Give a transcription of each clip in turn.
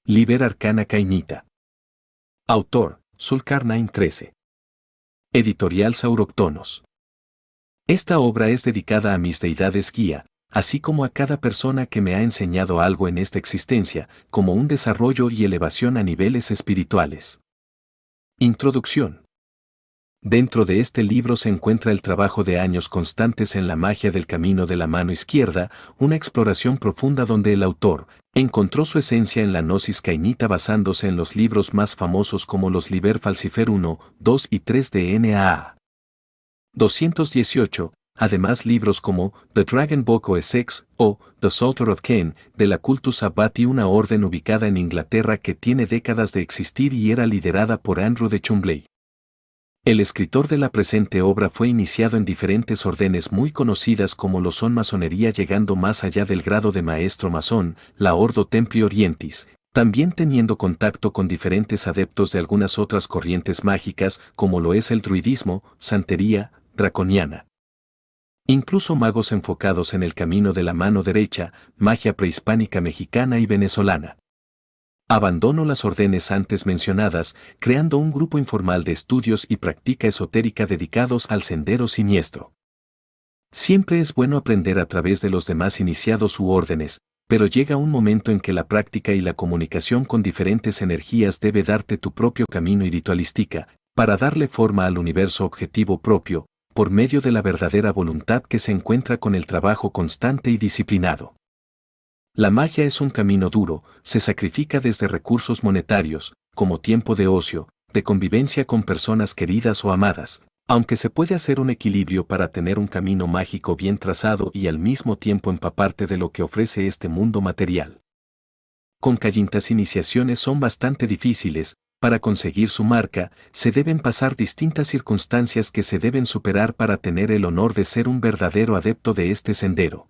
Liber Arcana Cainita. Autor, Zulkarnain XIII. Editorial Saurochtonos. Esta obra es dedicada a mis deidades guía, así como a cada persona que me ha enseñado algo en esta existencia, como un desarrollo y elevación a niveles espirituales. Introducción. Dentro de este libro se encuentra el trabajo de años constantes en la magia del camino de la mano izquierda, una exploración profunda donde el autor encontró su esencia en la gnosis cainita basándose en los libros más famosos como los Liber Falcifer 1, 2 y 3 de NAA. 218, además libros como The Dragon Book of Essex o The Psalter of Cain de la Cultus Abbati, una orden ubicada en Inglaterra que tiene décadas de existir y era liderada por Andrew de Chumbley. El escritor de la presente obra fue iniciado en diferentes órdenes muy conocidas como lo son masonería, llegando más allá del grado de maestro masón, la Ordo Templi Orientis, también teniendo contacto con diferentes adeptos de algunas otras corrientes mágicas como lo es el druidismo, santería, draconiana. Incluso magos enfocados en el camino de la mano derecha, magia prehispánica mexicana y venezolana. Abandonó las órdenes antes mencionadas, creando un grupo informal de estudios y práctica esotérica dedicados al sendero siniestro. Siempre es bueno aprender a través de los demás iniciados u órdenes, pero llega un momento en que la práctica y la comunicación con diferentes energías debe darte tu propio camino y ritualística, para darle forma al universo objetivo propio, por medio de la verdadera voluntad que se encuentra con el trabajo constante y disciplinado. La magia es un camino duro, se sacrifica desde recursos monetarios, como tiempo de ocio, de convivencia con personas queridas o amadas, aunque se puede hacer un equilibrio para tener un camino mágico bien trazado y al mismo tiempo empaparte de lo que ofrece este mundo material. Con callintas iniciaciones son bastante difíciles, para conseguir su marca, se deben pasar distintas circunstancias que se deben superar para tener el honor de ser un verdadero adepto de este sendero.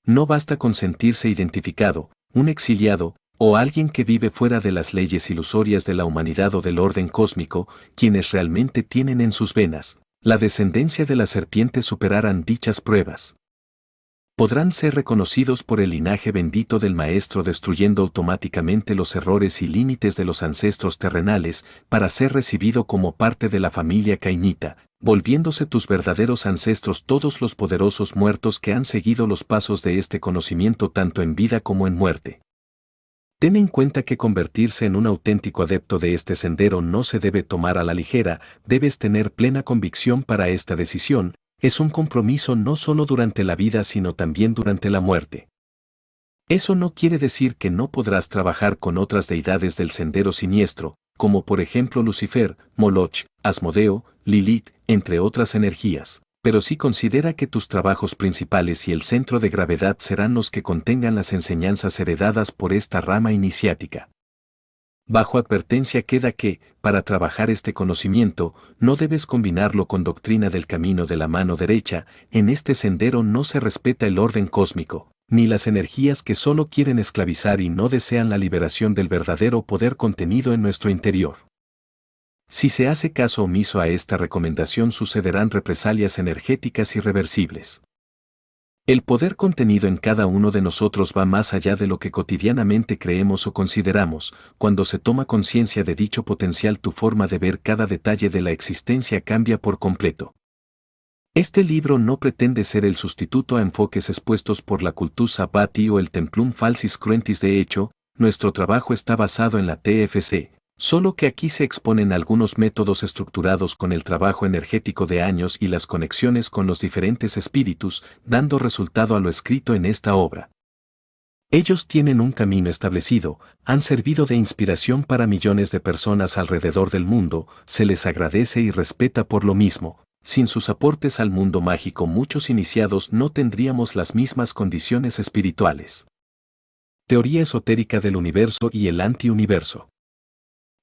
No basta con sentirse identificado, un exiliado, o alguien que vive fuera de las leyes ilusorias de la humanidad o del orden cósmico, quienes realmente tienen en sus venas la descendencia de la serpiente superarán dichas pruebas. Podrán ser reconocidos por el linaje bendito del Maestro, destruyendo automáticamente los errores y límites de los ancestros terrenales para ser recibido como parte de la familia cainita, volviéndose tus verdaderos ancestros todos los poderosos muertos que han seguido los pasos de este conocimiento tanto en vida como en muerte. Ten en cuenta que convertirse en un auténtico adepto de este sendero no se debe tomar a la ligera, debes tener plena convicción para esta decisión. Es un compromiso no solo durante la vida sino también durante la muerte. Eso no quiere decir que no podrás trabajar con otras deidades del sendero siniestro, como por ejemplo Lucifer, Moloch, Asmodeo, Lilith, entre otras energías, pero sí considera que tus trabajos principales y el centro de gravedad serán los que contengan las enseñanzas heredadas por esta rama iniciática. Bajo advertencia queda que, para trabajar este conocimiento, no debes combinarlo con doctrina del camino de la mano derecha. En este sendero no se respeta el orden cósmico, ni las energías que solo quieren esclavizar y no desean la liberación del verdadero poder contenido en nuestro interior. Si se hace caso omiso a esta recomendación sucederán represalias energéticas irreversibles. El poder contenido en cada uno de nosotros va más allá de lo que cotidianamente creemos o consideramos. Cuando se toma conciencia de dicho potencial, tu forma de ver cada detalle de la existencia cambia por completo. Este libro no pretende ser el sustituto a enfoques expuestos por la Cultus Abbati o el Templum Falcis Cruentis. De hecho, nuestro trabajo está basado en la TFC. Solo que aquí se exponen algunos métodos estructurados con el trabajo energético de años y las conexiones con los diferentes espíritus, dando resultado a lo escrito en esta obra. Ellos tienen un camino establecido, han servido de inspiración para millones de personas alrededor del mundo, se les agradece y respeta por lo mismo. Sin sus aportes al mundo mágico, muchos iniciados no tendríamos las mismas condiciones espirituales. Teoría esotérica del universo y el antiuniverso.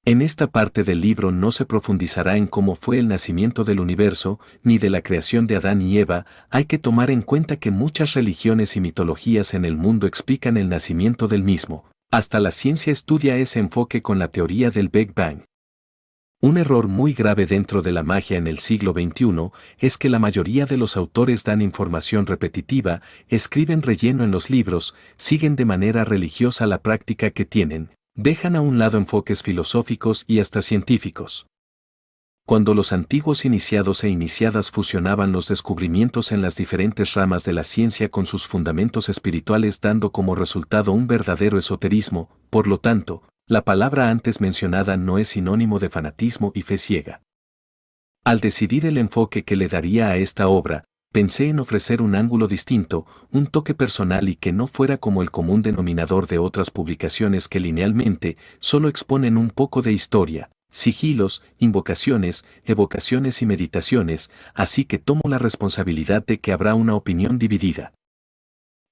En esta parte del libro no se profundizará en cómo fue el nacimiento del universo, ni de la creación de Adán y Eva. Hay que tomar en cuenta que muchas religiones y mitologías en el mundo explican el nacimiento del mismo. Hasta la ciencia estudia ese enfoque con la teoría del Big Bang. Un error muy grave dentro de la magia en el siglo XXI es que la mayoría de los autores dan información repetitiva, escriben relleno en los libros, siguen de manera religiosa la práctica que tienen Dejan a un lado enfoques filosóficos y hasta científicos. Cuando los antiguos iniciados e iniciadas fusionaban los descubrimientos en las diferentes ramas de la ciencia con sus fundamentos espirituales dando como resultado un verdadero esoterismo, por lo tanto, la palabra antes mencionada no es sinónimo de fanatismo y fe ciega. Al decidir el enfoque que le daría a esta obra, pensé en ofrecer un ángulo distinto, un toque personal y que no fuera como el común denominador de otras publicaciones que linealmente solo exponen un poco de historia, sigilos, invocaciones, evocaciones y meditaciones, así que tomo la responsabilidad de que habrá una opinión dividida.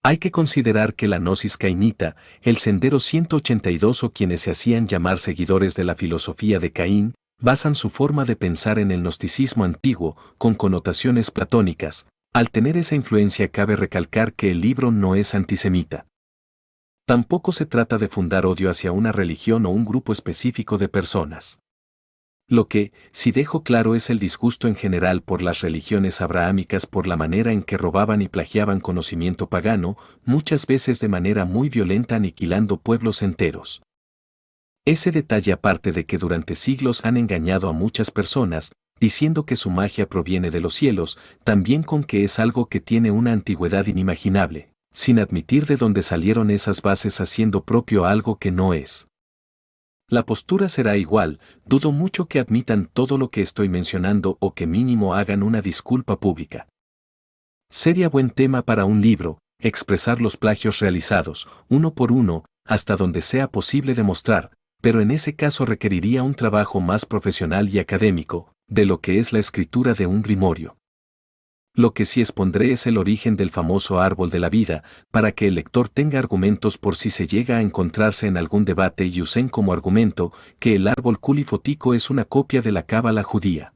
Hay que considerar que la gnosis cainita, el sendero 182 o quienes se hacían llamar seguidores de la filosofía de Caín, basan su forma de pensar en el gnosticismo antiguo, con connotaciones platónicas. Al tener esa influencia cabe recalcar que el libro no es antisemita. Tampoco se trata de fundar odio hacia una religión o un grupo específico de personas. Lo que, si dejo claro, es el disgusto en general por las religiones abrahámicas por la manera en que robaban y plagiaban conocimiento pagano, muchas veces de manera muy violenta aniquilando pueblos enteros. Ese detalle aparte de que durante siglos han engañado a muchas personas, diciendo que su magia proviene de los cielos, también con que es algo que tiene una antigüedad inimaginable, sin admitir de dónde salieron esas bases haciendo propio algo que no es. La postura será igual, dudo mucho que admitan todo lo que estoy mencionando o que mínimo hagan una disculpa pública. Sería buen tema para un libro, expresar los plagios realizados, uno por uno, hasta donde sea posible demostrar, pero en ese caso requeriría un trabajo más profesional y académico, de lo que es la escritura de un grimorio. Lo que sí expondré es el origen del famoso árbol de la vida, para que el lector tenga argumentos por si se llega a encontrarse en algún debate y usen como argumento que el árbol culifotico es una copia de la cábala judía.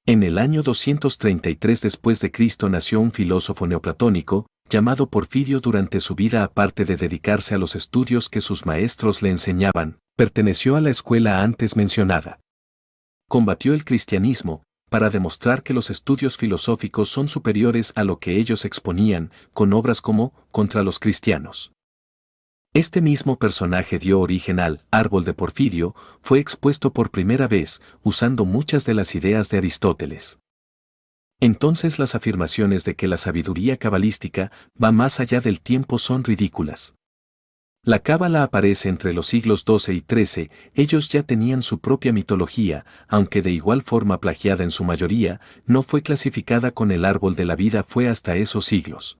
En el año 233 después de Cristo nació un filósofo neoplatónico, llamado Porfirio. Durante su vida, aparte de dedicarse a los estudios que sus maestros le enseñaban, perteneció a la escuela antes mencionada. Combatió el cristianismo, para demostrar que los estudios filosóficos son superiores a lo que ellos exponían, con obras como Contra los cristianos. Este mismo personaje dio origen al árbol de Porfirio, fue expuesto por primera vez, usando muchas de las ideas de Aristóteles. Entonces las afirmaciones de que la sabiduría cabalística va más allá del tiempo son ridículas. La cábala aparece entre los siglos XII y XIII, ellos ya tenían su propia mitología, aunque de igual forma plagiada en su mayoría, no fue clasificada con el árbol de la vida fue hasta esos siglos.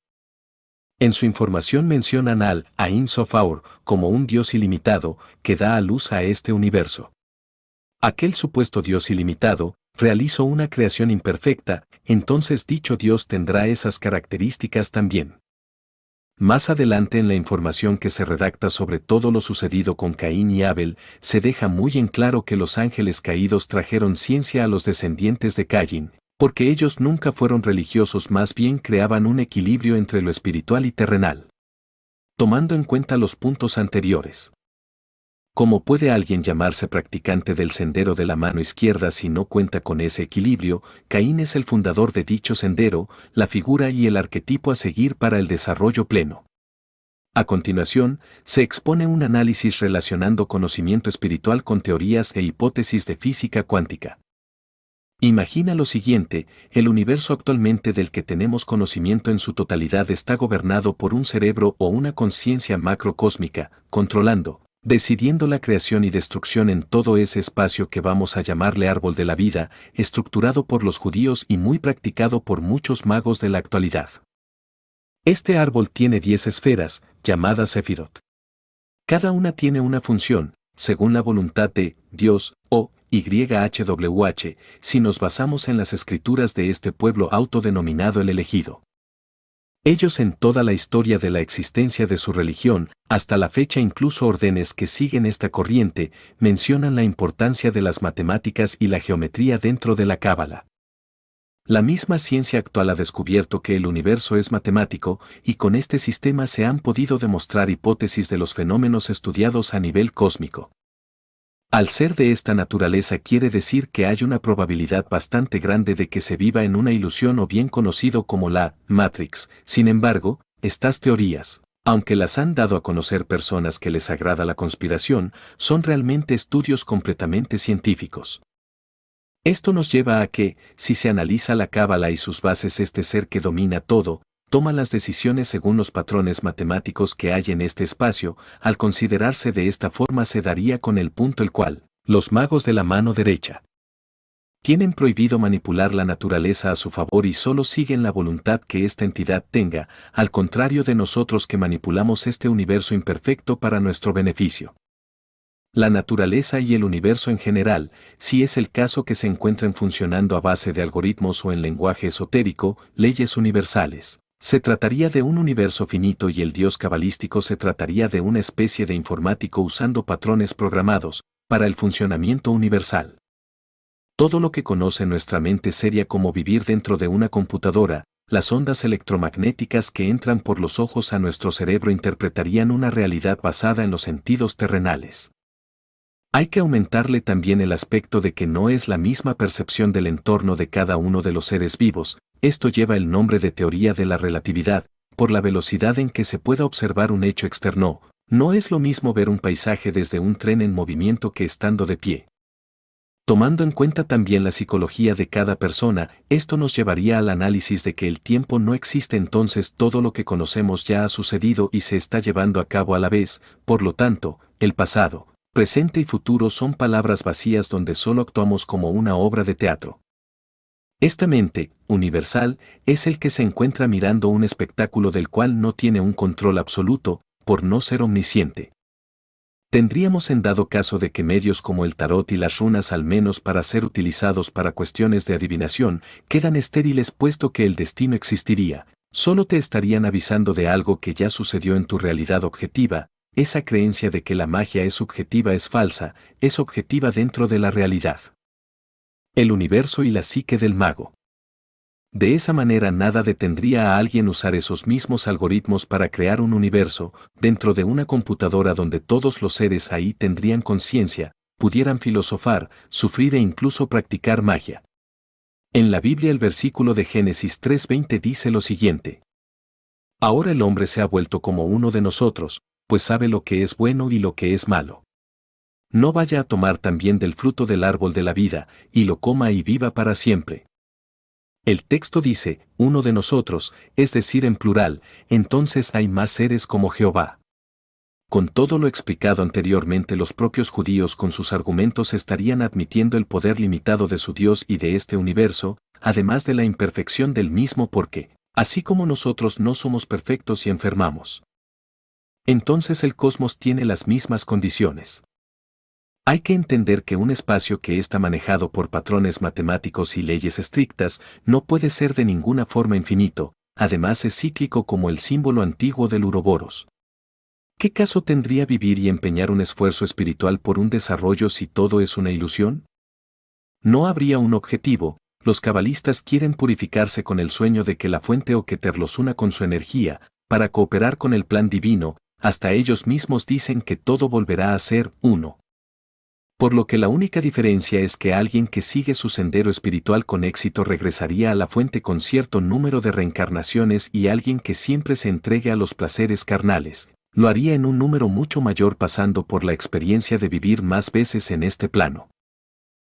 En su información mencionan al Ein Sof Aur como un Dios ilimitado que da a luz a este universo. Aquel supuesto Dios ilimitado realizó una creación imperfecta, entonces dicho Dios tendrá esas características también. Más adelante en la información que se redacta sobre todo lo sucedido con Caín y Abel, se deja muy en claro que los ángeles caídos trajeron ciencia a los descendientes de Caín, porque ellos nunca fueron religiosos, más bien creaban un equilibrio entre lo espiritual y terrenal. Tomando en cuenta los puntos anteriores. ¿Cómo puede alguien llamarse practicante del sendero de la mano izquierda si no cuenta con ese equilibrio? Caín es el fundador de dicho sendero, la figura y el arquetipo a seguir para el desarrollo pleno. A continuación, se expone un análisis relacionando conocimiento espiritual con teorías e hipótesis de física cuántica. Imagina lo siguiente, el universo actualmente del que tenemos conocimiento en su totalidad está gobernado por un cerebro o una conciencia macrocósmica, controlando, decidiendo la creación y destrucción en todo ese espacio que vamos a llamarle árbol de la vida, estructurado por los judíos y muy practicado por muchos magos de la actualidad. Este árbol tiene 10 esferas, llamadas Sefirot. Cada una tiene una función, según la voluntad de Dios, o YHWH, si nos basamos en las escrituras de este pueblo autodenominado el elegido. Ellos en toda la historia de la existencia de su religión, hasta la fecha incluso órdenes que siguen esta corriente, mencionan la importancia de las matemáticas y la geometría dentro de la cábala. La misma ciencia actual ha descubierto que el universo es matemático, y con este sistema se han podido demostrar hipótesis de los fenómenos estudiados a nivel cósmico. Al ser de esta naturaleza quiere decir que hay una probabilidad bastante grande de que se viva en una ilusión o bien conocido como la Matrix. Sin embargo, estas teorías, Aunque las han dado a conocer personas que les agrada la conspiración, son realmente estudios completamente científicos. Esto nos lleva a que, si se analiza la cábala y sus bases, este ser que domina todo, toma las decisiones según los patrones matemáticos que hay en este espacio. Al considerarse de esta forma se daría con el punto el cual, los magos de la mano derecha tienen prohibido manipular la naturaleza a su favor y solo siguen la voluntad que esta entidad tenga, al contrario de nosotros que manipulamos este universo imperfecto para nuestro beneficio. La naturaleza y el universo en general, si es el caso que se encuentren funcionando a base de algoritmos o en lenguaje esotérico, leyes universales. Se trataría de un universo finito y el Dios cabalístico se trataría de una especie de informático usando patrones programados para el funcionamiento universal. Todo lo que conoce nuestra mente sería como vivir dentro de una computadora. Las ondas electromagnéticas que entran por los ojos a nuestro cerebro interpretarían una realidad basada en los sentidos terrenales. Hay que aumentarle también el aspecto de que no es la misma percepción del entorno de cada uno de los seres vivos. Esto lleva el nombre de teoría de la relatividad, por la velocidad en que se pueda observar un hecho externo. No es lo mismo ver un paisaje desde un tren en movimiento que estando de pie. Tomando en cuenta también la psicología de cada persona, esto nos llevaría al análisis de que el tiempo no existe, entonces todo lo que conocemos ya ha sucedido y se está llevando a cabo a la vez. Por lo tanto, el pasado, presente y futuro son palabras vacías donde solo actuamos como una obra de teatro. Esta mente, universal, es el que se encuentra mirando un espectáculo del cual no tiene un control absoluto, por no ser omnisciente. Tendríamos en dado caso de que medios como el tarot y las runas, al menos para ser utilizados para cuestiones de adivinación, quedan estériles puesto que el destino existiría, solo te estarían avisando de algo que ya sucedió en tu realidad objetiva. Esa creencia de que la magia es subjetiva es falsa, es objetiva dentro de la realidad. El universo y la psique del mago. De esa manera nada detendría a alguien usar esos mismos algoritmos para crear un universo, dentro de una computadora donde todos los seres ahí tendrían conciencia, pudieran filosofar, sufrir e incluso practicar magia. En la Biblia el versículo de Génesis 3:20 dice lo siguiente: Ahora el hombre se ha vuelto como uno de nosotros, pues sabe lo que es bueno y lo que es malo. No vaya a tomar también del fruto del árbol de la vida, y lo coma y viva para siempre. El texto dice, uno de nosotros, es decir en plural, entonces hay más seres como Jehová. Con todo lo explicado anteriormente, los propios judíos con sus argumentos estarían admitiendo el poder limitado de su Dios y de este universo, además de la imperfección del mismo, porque, así como nosotros no somos perfectos y enfermamos, entonces el cosmos tiene las mismas condiciones. Hay que entender que un espacio que está manejado por patrones matemáticos y leyes estrictas no puede ser de ninguna forma infinito, además es cíclico como el símbolo antiguo del Uroboros. ¿Qué caso tendría vivir y empeñar un esfuerzo espiritual por un desarrollo si todo es una ilusión? No habría un objetivo. Los cabalistas quieren purificarse con el sueño de que la fuente o Keter los una con su energía, para cooperar con el plan divino. Hasta ellos mismos dicen que todo volverá a ser uno. Por lo que la única diferencia es que alguien que sigue su sendero espiritual con éxito regresaría a la fuente con cierto número de reencarnaciones, y alguien que siempre se entregue a los placeres carnales, lo haría en un número mucho mayor, pasando por la experiencia de vivir más veces en este plano.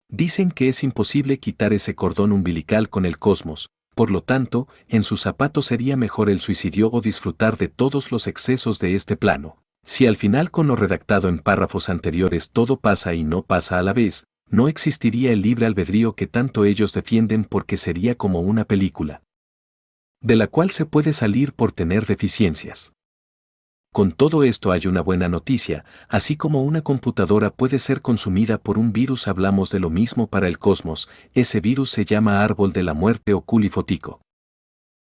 Dicen que es imposible quitar ese cordón umbilical con el cosmos, por lo tanto, en sus zapatos sería mejor el suicidio o disfrutar de todos los excesos de este plano. Si al final, con lo redactado en párrafos anteriores, todo pasa y no pasa a la vez, no existiría el libre albedrío que tanto ellos defienden, porque sería como una película, de la cual se puede salir por tener deficiencias. Con todo esto hay una buena noticia: así como una computadora puede ser consumida por un virus, hablamos de lo mismo para el cosmos. Ese virus se llama árbol de la muerte o culifotico.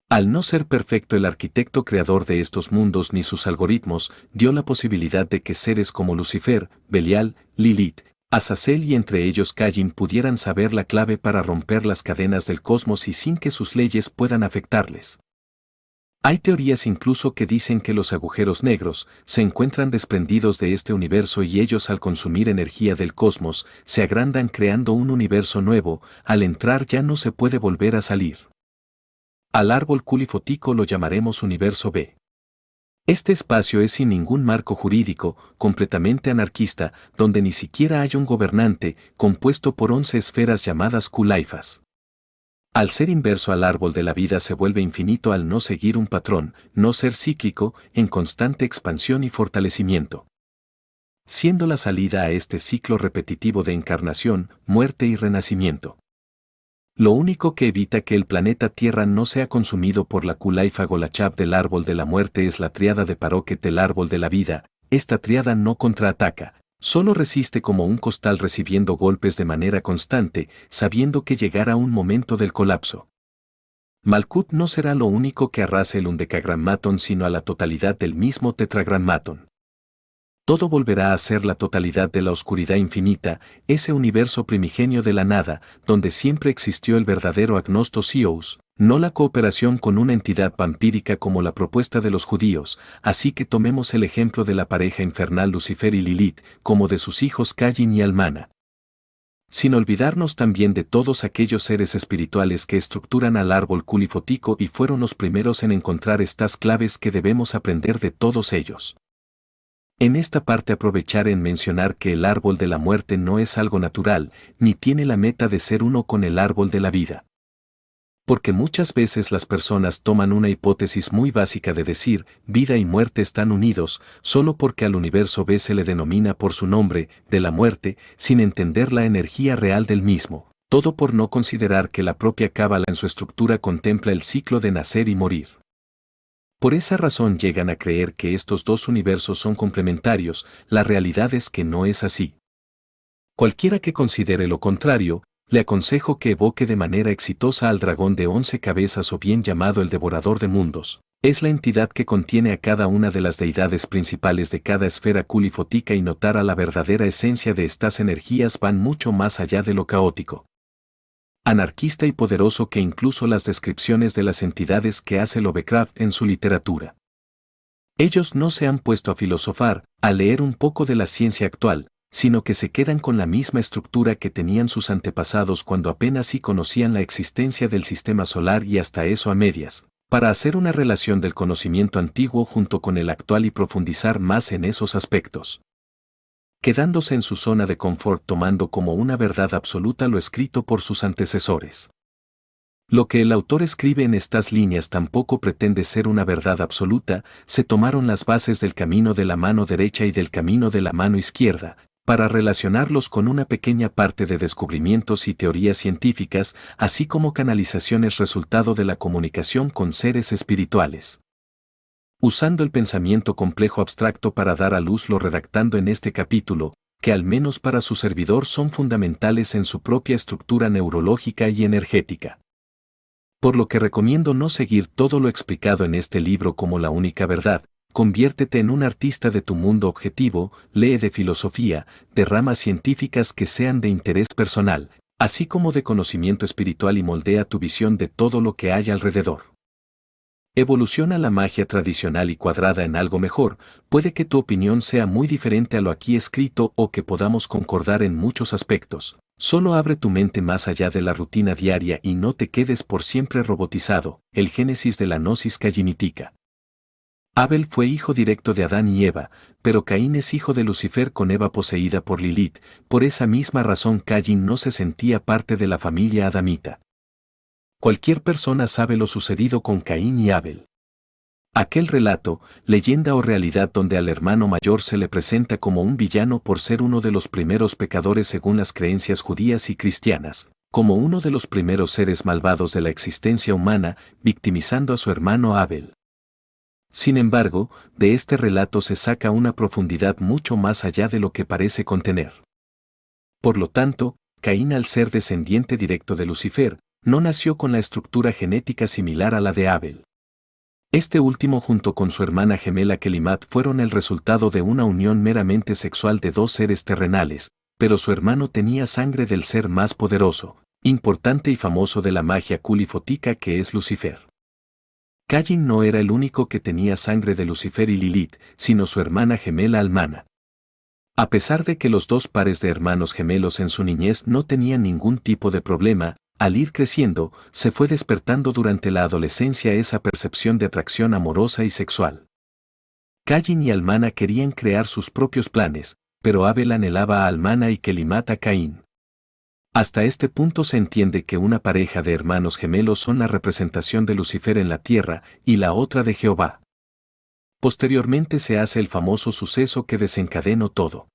Al no ser perfecto el arquitecto creador de estos mundos ni sus algoritmos, dio la posibilidad de que seres como Lucifer, Belial, Lilith, Azazel y entre ellos Caín pudieran saber la clave para romper las cadenas del cosmos y sin que sus leyes puedan afectarles. Hay teorías incluso que dicen que los agujeros negros se encuentran desprendidos de este universo y ellos, al consumir energía del cosmos, se agrandan creando un universo nuevo. Al entrar ya no se puede volver a salir. Al árbol culifotico lo llamaremos universo B. Este espacio es sin ningún marco jurídico, completamente anarquista, donde ni siquiera hay un gobernante, compuesto por 11 esferas llamadas Kulaifas. Al ser inverso al árbol de la vida se vuelve infinito al no seguir un patrón, no ser cíclico, en constante expansión y fortalecimiento. Siendo la salida a este ciclo repetitivo de encarnación, muerte y renacimiento. Lo único que evita que el planeta Tierra no sea consumido por la Kulaifa Golachab del árbol de la muerte es la triada de Paroquet del árbol de la vida. Esta triada no contraataca, solo resiste como un costal recibiendo golpes de manera constante, sabiendo que llegará un momento del colapso. Malkut no será lo único que arrase el undecagrammaton sino a la totalidad del mismo tetragrammaton. Todo volverá a ser la totalidad de la oscuridad infinita, ese universo primigenio de la nada, donde siempre existió el verdadero agnostos Ious, no la cooperación con una entidad vampírica como la propuesta de los judíos, así que tomemos el ejemplo de la pareja infernal Lucifer y Lilith, como de sus hijos Caín y Almana. Sin olvidarnos también de todos aquellos seres espirituales que estructuran al árbol culifótico y fueron los primeros en encontrar estas claves que debemos aprender de todos ellos. En esta parte aprovechar en mencionar que el árbol de la muerte no es algo natural, ni tiene la meta de ser uno con el árbol de la vida. Porque muchas veces las personas toman una hipótesis muy básica de decir, vida y muerte están unidos, solo porque al universo B se le denomina por su nombre, de la muerte, sin entender la energía real del mismo, todo por no considerar que la propia cábala en su estructura contempla el ciclo de nacer y morir. Por esa razón llegan a creer que estos dos universos son complementarios, la realidad es que no es así. Cualquiera que considere lo contrario, le aconsejo que evoque de manera exitosa al dragón de 11 cabezas o bien llamado el devorador de mundos. Es la entidad que contiene a cada una de las deidades principales de cada esfera culifótica y notar a la verdadera esencia de estas energías van mucho más allá de lo caótico, anarquista y poderoso que incluso las descripciones de las entidades que hace Lovecraft en su literatura. Ellos no se han puesto a filosofar, a leer un poco de la ciencia actual, sino que se quedan con la misma estructura que tenían sus antepasados cuando apenas sí conocían la existencia del sistema solar y hasta eso a medias, para hacer una relación del conocimiento antiguo junto con el actual y profundizar más en esos aspectos, quedándose en su zona de confort tomando como una verdad absoluta lo escrito por sus antecesores. Lo que el autor escribe en estas líneas tampoco pretende ser una verdad absoluta, se tomaron las bases del camino de la mano derecha y del camino de la mano izquierda, para relacionarlos con una pequeña parte de descubrimientos y teorías científicas, así como canalizaciones resultado de la comunicación con seres espirituales. Usando el pensamiento complejo abstracto para dar a luz lo redactando en este capítulo, que al menos para su servidor son fundamentales en su propia estructura neurológica y energética. Por lo que recomiendo no seguir todo lo explicado en este libro como la única verdad, conviértete en un artista de tu mundo objetivo, lee de filosofía, de ramas científicas que sean de interés personal, así como de conocimiento espiritual y moldea tu visión de todo lo que hay alrededor. Evoluciona la magia tradicional y cuadrada en algo mejor, puede que tu opinión sea muy diferente a lo aquí escrito o que podamos concordar en muchos aspectos. Solo abre tu mente más allá de la rutina diaria y no te quedes por siempre robotizado. El génesis de la gnosis cainitica. Abel fue hijo directo de Adán y Eva, pero Caín es hijo de Lucifer con Eva poseída por Lilith, por esa misma razón Caín no se sentía parte de la familia adamita. Cualquier persona sabe lo sucedido con Caín y Abel. Aquel relato, leyenda o realidad donde al hermano mayor se le presenta como un villano por ser uno de los primeros pecadores según las creencias judías y cristianas, como uno de los primeros seres malvados de la existencia humana, victimizando a su hermano Abel. Sin embargo, de este relato se saca una profundidad mucho más allá de lo que parece contener. Por lo tanto, Caín al ser descendiente directo de Lucifer, no nació con la estructura genética similar a la de Abel. Este último junto con su hermana gemela Kelimat fueron el resultado de una unión meramente sexual de dos seres terrenales, pero su hermano tenía sangre del ser más poderoso, importante y famoso de la magia culifótica que es Lucifer. Caín no era el único que tenía sangre de Lucifer y Lilith, sino su hermana gemela Almana. A pesar de que los dos pares de hermanos gemelos en su niñez no tenían ningún tipo de problema, al ir creciendo, se fue despertando durante la adolescencia esa percepción de atracción amorosa y sexual. Caín y Almana querían crear sus propios planes, pero Abel anhelaba a Almana y Kelimat a Caín. Hasta este punto se entiende que una pareja de hermanos gemelos son la representación de Lucifer en la tierra y la otra de Jehová. Posteriormente se hace el famoso suceso que desencadenó todo.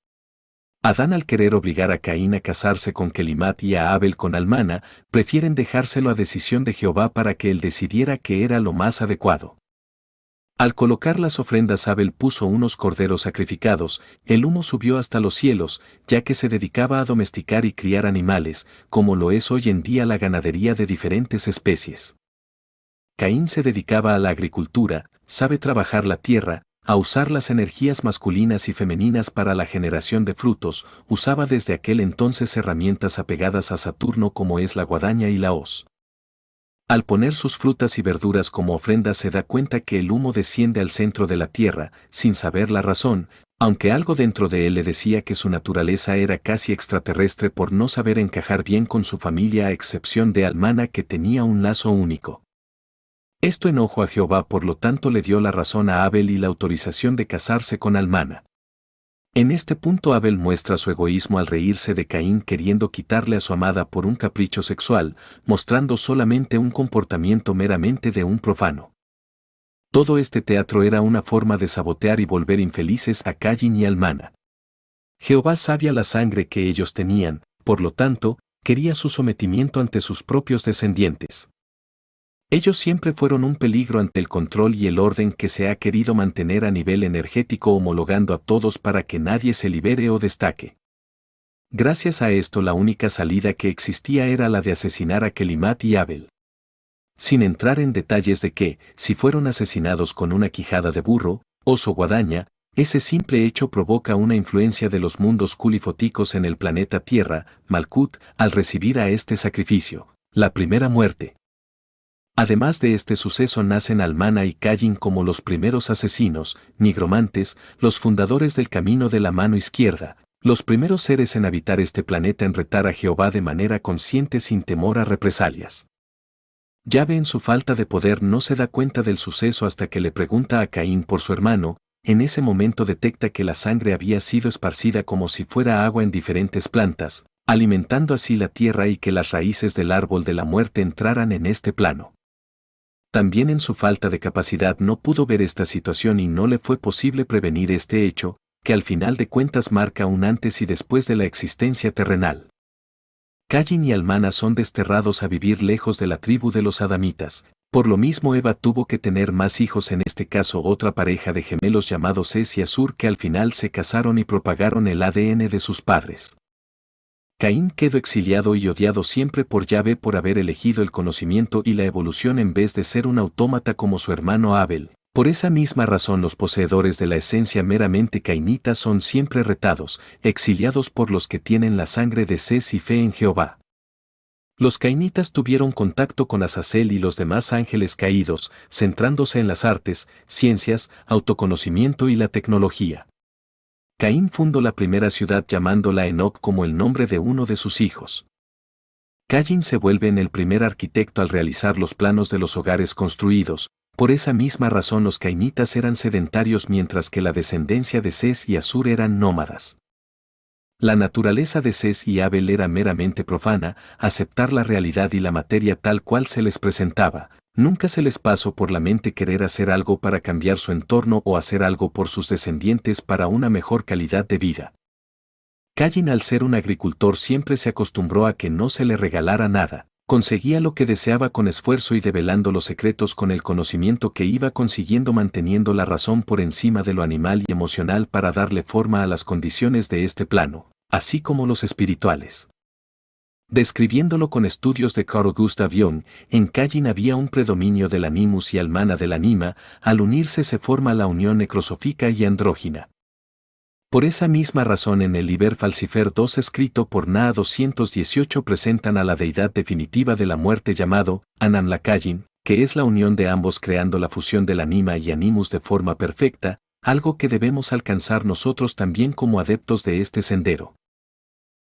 Adán, al querer obligar a Caín a casarse con Kelimat y a Abel con Almana, prefieren dejárselo a decisión de Jehová para que él decidiera qué era lo más adecuado. Al colocar las ofrendas, Abel puso unos corderos sacrificados, el humo subió hasta los cielos, ya que se dedicaba a domesticar y criar animales, como lo es hoy en día la ganadería de diferentes especies. Caín se dedicaba a la agricultura, sabe trabajar la tierra, a usar las energías masculinas y femeninas para la generación de frutos, usaba desde aquel entonces herramientas apegadas a Saturno como es la guadaña y la hoz. Al poner sus frutas y verduras como ofrenda se da cuenta que el humo desciende al centro de la tierra, sin saber la razón, aunque algo dentro de él le decía que su naturaleza era casi extraterrestre por no saber encajar bien con su familia a excepción de Almana, que tenía un lazo único. Esto enojó a Jehová, por lo tanto le dio la razón a Abel y la autorización de casarse con Almana. En este punto Abel muestra su egoísmo al reírse de Caín queriendo quitarle a su amada por un capricho sexual, mostrando solamente un comportamiento meramente de un profano. Todo este teatro era una forma de sabotear y volver infelices a Caín y Almana. Jehová sabía la sangre que ellos tenían, por lo tanto, quería su sometimiento ante sus propios descendientes. Ellos siempre fueron un peligro ante el control y el orden que se ha querido mantener a nivel energético, homologando a todos para que nadie se libere o destaque. Gracias a esto, la única salida que existía era la de asesinar a Kelimat y Abel. Sin entrar en detalles de que, si fueron asesinados con una quijada de burro, oso o guadaña, ese simple hecho provoca una influencia de los mundos culifóticos en el planeta Tierra, Malkut, al recibir a este sacrificio, la primera muerte. Además de este suceso nacen Almana y Caín como los primeros asesinos, nigromantes, los fundadores del camino de la mano izquierda, los primeros seres en habitar este planeta en retar a Jehová de manera consciente sin temor a represalias. Yahvé, en su falta de poder, no se da cuenta del suceso hasta que le pregunta a Caín por su hermano. En ese momento detecta que la sangre había sido esparcida como si fuera agua en diferentes plantas, alimentando así la tierra, y que las raíces del árbol de la muerte entraran en este plano. También en su falta de capacidad no pudo ver esta situación y no le fue posible prevenir este hecho, que al final de cuentas marca un antes y después de la existencia terrenal. Caín y Almana son desterrados a vivir lejos de la tribu de los adamitas. Por lo mismo Eva tuvo que tener más hijos, en este caso otra pareja de gemelos llamados Ses y Asur, que al final se casaron y propagaron el ADN de sus padres. Caín quedó exiliado y odiado siempre por Yahvé por haber elegido el conocimiento y la evolución en vez de ser un autómata como su hermano Abel. Por esa misma razón los poseedores de la esencia meramente cainita son siempre retados, exiliados por los que tienen la sangre de Ses y fe en Jehová. Los cainitas tuvieron contacto con Azazel y los demás ángeles caídos, centrándose en las artes, ciencias, autoconocimiento y la tecnología. Caín fundó la primera ciudad llamándola Enoc como el nombre de uno de sus hijos. Caín se vuelve en el primer arquitecto al realizar los planos de los hogares construidos. Por esa misma razón los cainitas eran sedentarios mientras que la descendencia de Ses y Asur eran nómadas. La naturaleza de Ses y Abel era meramente profana, aceptar la realidad y la materia tal cual se les presentaba. Nunca se les pasó por la mente querer hacer algo para cambiar su entorno o hacer algo por sus descendientes para una mejor calidad de vida. Caín, al ser un agricultor, siempre se acostumbró a que no se le regalara nada. Conseguía lo que deseaba con esfuerzo y develando los secretos con el conocimiento que iba consiguiendo, manteniendo la razón por encima de lo animal y emocional para darle forma a las condiciones de este plano, así como los espirituales. Describiéndolo con estudios de Carl Gustav Jung, en Caín había un predominio del animus y Almana del anima. Al unirse se forma la unión necrosófica y andrógina. Por esa misma razón en el Liber Falcifer 2 escrito por Naa 218 presentan a la deidad definitiva de la muerte llamado Anamlakayin, que es la unión de ambos creando la fusión del anima y animus de forma perfecta, algo que debemos alcanzar nosotros también como adeptos de este sendero.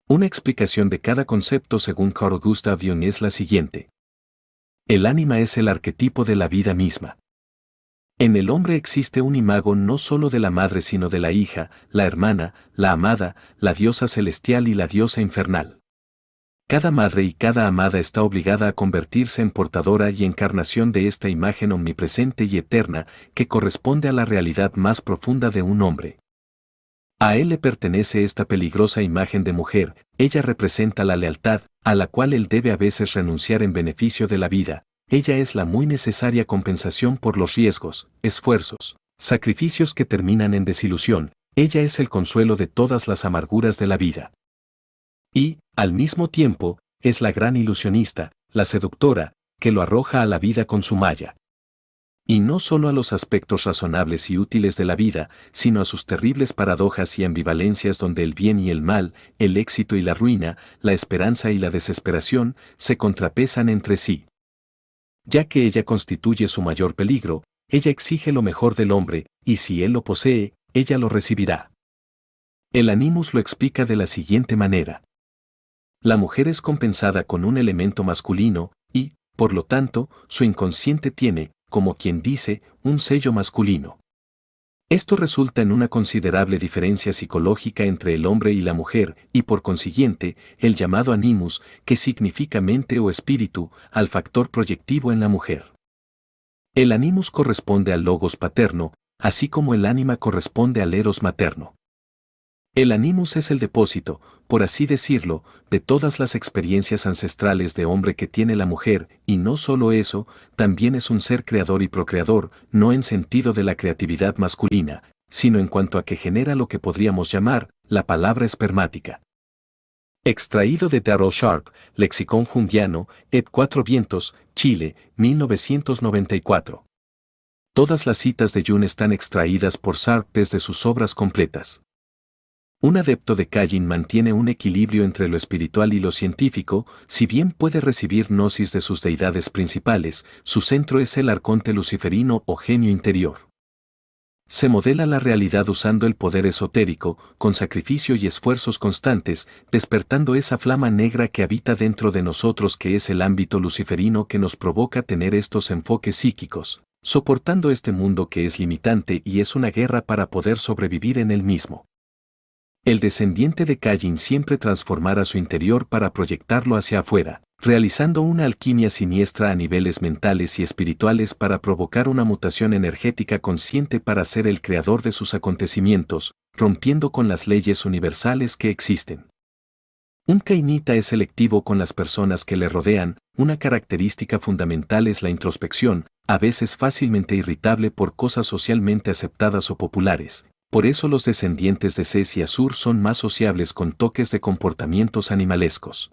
Una explicación de cada concepto según Carl Gustav Jung es la siguiente. El ánima es el arquetipo de la vida misma. En el hombre existe un imago no solo de la madre sino de la hija, la hermana, la amada, la diosa celestial y la diosa infernal. Cada madre y cada amada está obligada a convertirse en portadora y encarnación de esta imagen omnipresente y eterna que corresponde a la realidad más profunda de un hombre. A él le pertenece esta peligrosa imagen de mujer, ella representa la lealtad, a la cual él debe a veces renunciar en beneficio de la vida. Ella es la muy necesaria compensación por los riesgos, esfuerzos, sacrificios que terminan en desilusión. Ella es el consuelo de todas las amarguras de la vida. Y, al mismo tiempo, es la gran ilusionista, la seductora, que lo arroja a la vida con su malla. Y no solo a los aspectos razonables y útiles de la vida, sino a sus terribles paradojas y ambivalencias donde el bien y el mal, el éxito y la ruina, la esperanza y la desesperación, se contrapesan entre sí. Ya que ella constituye su mayor peligro, ella exige lo mejor del hombre, y si él lo posee, ella lo recibirá. El Animus lo explica de la siguiente manera. La mujer es compensada con un elemento masculino, y, por lo tanto, su inconsciente tiene, como quien dice, un sello masculino. Esto resulta en una considerable diferencia psicológica entre el hombre y la mujer, y por consiguiente, el llamado animus, que significa mente o espíritu, al factor proyectivo en la mujer. El animus corresponde al logos paterno, así como el ánima corresponde al eros materno. El animus es el depósito, por así decirlo, de todas las experiencias ancestrales de hombre que tiene la mujer, y no solo eso, también es un ser creador y procreador, no en sentido de la creatividad masculina, sino en cuanto a que genera lo que podríamos llamar, la palabra espermática. Extraído de Darrell Sharp, Lexicon Jungiano, ed. Cuatro Vientos, Chile, 1994. Todas las citas de Jung están extraídas por Sharp desde sus obras completas. Un adepto de Cayin mantiene un equilibrio entre lo espiritual y lo científico, si bien puede recibir gnosis de sus deidades principales, su centro es el arconte luciferino o genio interior. Se modela la realidad usando el poder esotérico, con sacrificio y esfuerzos constantes, despertando esa flama negra que habita dentro de nosotros que es el ámbito luciferino que nos provoca tener estos enfoques psíquicos, soportando este mundo que es limitante y es una guerra para poder sobrevivir en él mismo. El descendiente de Cayin siempre transformará su interior para proyectarlo hacia afuera, realizando una alquimia siniestra a niveles mentales y espirituales para provocar una mutación energética consciente para ser el creador de sus acontecimientos, rompiendo con las leyes universales que existen. Un cainita es selectivo con las personas que le rodean, una característica fundamental es la introspección, a veces fácilmente irritable por cosas socialmente aceptadas o populares. Por eso los descendientes de Ses y Asur son más sociables con toques de comportamientos animalescos.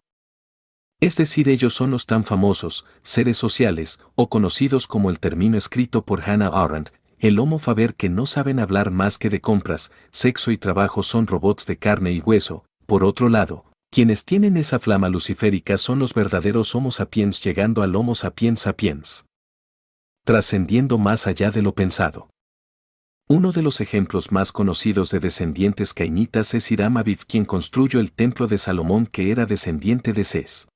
Es decir, ellos son los tan famosos, seres sociales, o conocidos como el término escrito por Hannah Arendt, el homo faber que no saben hablar más que de compras, sexo y trabajo son robots de carne y hueso. Por otro lado, quienes tienen esa flama luciférica son los verdaderos Homo sapiens llegando al Homo sapiens sapiens. Trascendiendo más allá de lo pensado. Uno de los ejemplos más conocidos de descendientes cainitas es Hiram Aviv, quien construyó el templo de Salomón que era descendiente de Ses.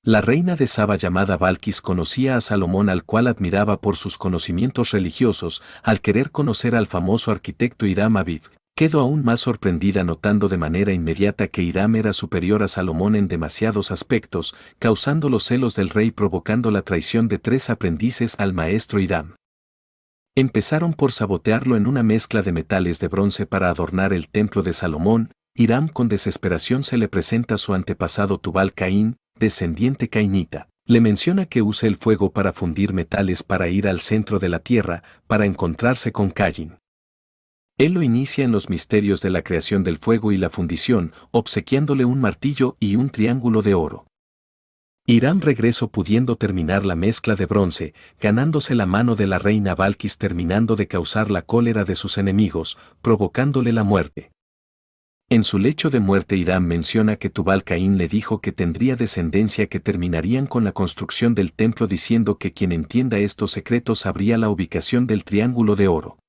La reina de Saba llamada Balquis conocía a Salomón al cual admiraba por sus conocimientos religiosos, al querer conocer al famoso arquitecto Hiram Aviv, quedó aún más sorprendida notando de manera inmediata que Hiram era superior a Salomón en demasiados aspectos, causando los celos del rey provocando la traición de 3 aprendices al maestro Hiram. Empezaron por sabotearlo en una mezcla de metales de bronce para adornar el templo de Salomón. Hiram con desesperación se le presenta a su antepasado Tubal Caín, descendiente cainita. Le menciona que use el fuego para fundir metales para ir al centro de la tierra, para encontrarse con Caín. Él lo inicia en los misterios de la creación del fuego y la fundición, obsequiándole un martillo y un triángulo de oro. Hiram regresó pudiendo terminar la mezcla de bronce, ganándose la mano de la reina Balquis terminando de causar la cólera de sus enemigos, provocándole la muerte. En su lecho de muerte Hiram menciona que Tubal Caín le dijo que tendría descendencia que terminarían con la construcción del templo diciendo que quien entienda estos secretos sabría la ubicación del triángulo de oro.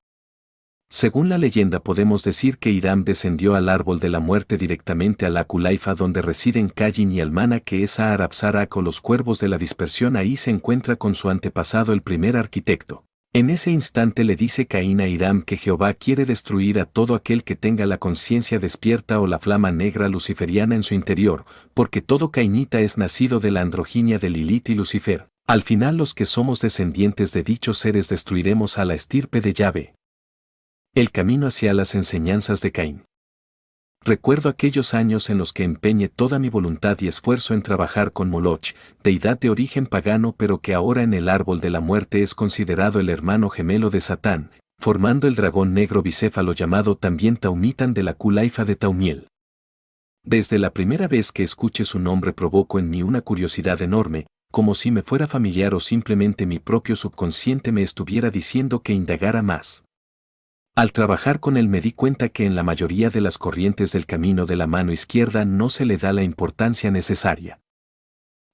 Según la leyenda podemos decir que Hiram descendió al árbol de la muerte directamente a la Culaifa donde residen Cayin y Almana que es Aarab Sarak o los cuervos de la dispersión ahí se encuentra con su antepasado el primer arquitecto. En ese instante le dice Caín a Hiram que Jehová quiere destruir a todo aquel que tenga la conciencia despierta o la flama negra luciferiana en su interior, porque todo cainita es nacido de la androginia de Lilith y Lucifer. Al final los que somos descendientes de dichos seres destruiremos a la estirpe de Yahvé. El camino hacia las enseñanzas de Caín. Recuerdo aquellos años en los que empeñé toda mi voluntad y esfuerzo en trabajar con Moloch, deidad de origen pagano pero que ahora en el árbol de la muerte es considerado el hermano gemelo de Satán, formando el dragón negro bicéfalo llamado también Taumitan de la Culaifa de Taumiel. Desde la primera vez que escuché su nombre provocó en mí una curiosidad enorme, como si me fuera familiar o simplemente mi propio subconsciente me estuviera diciendo que indagara más. Al trabajar con él me di cuenta que en la mayoría de las corrientes del camino de la mano izquierda no se le da la importancia necesaria.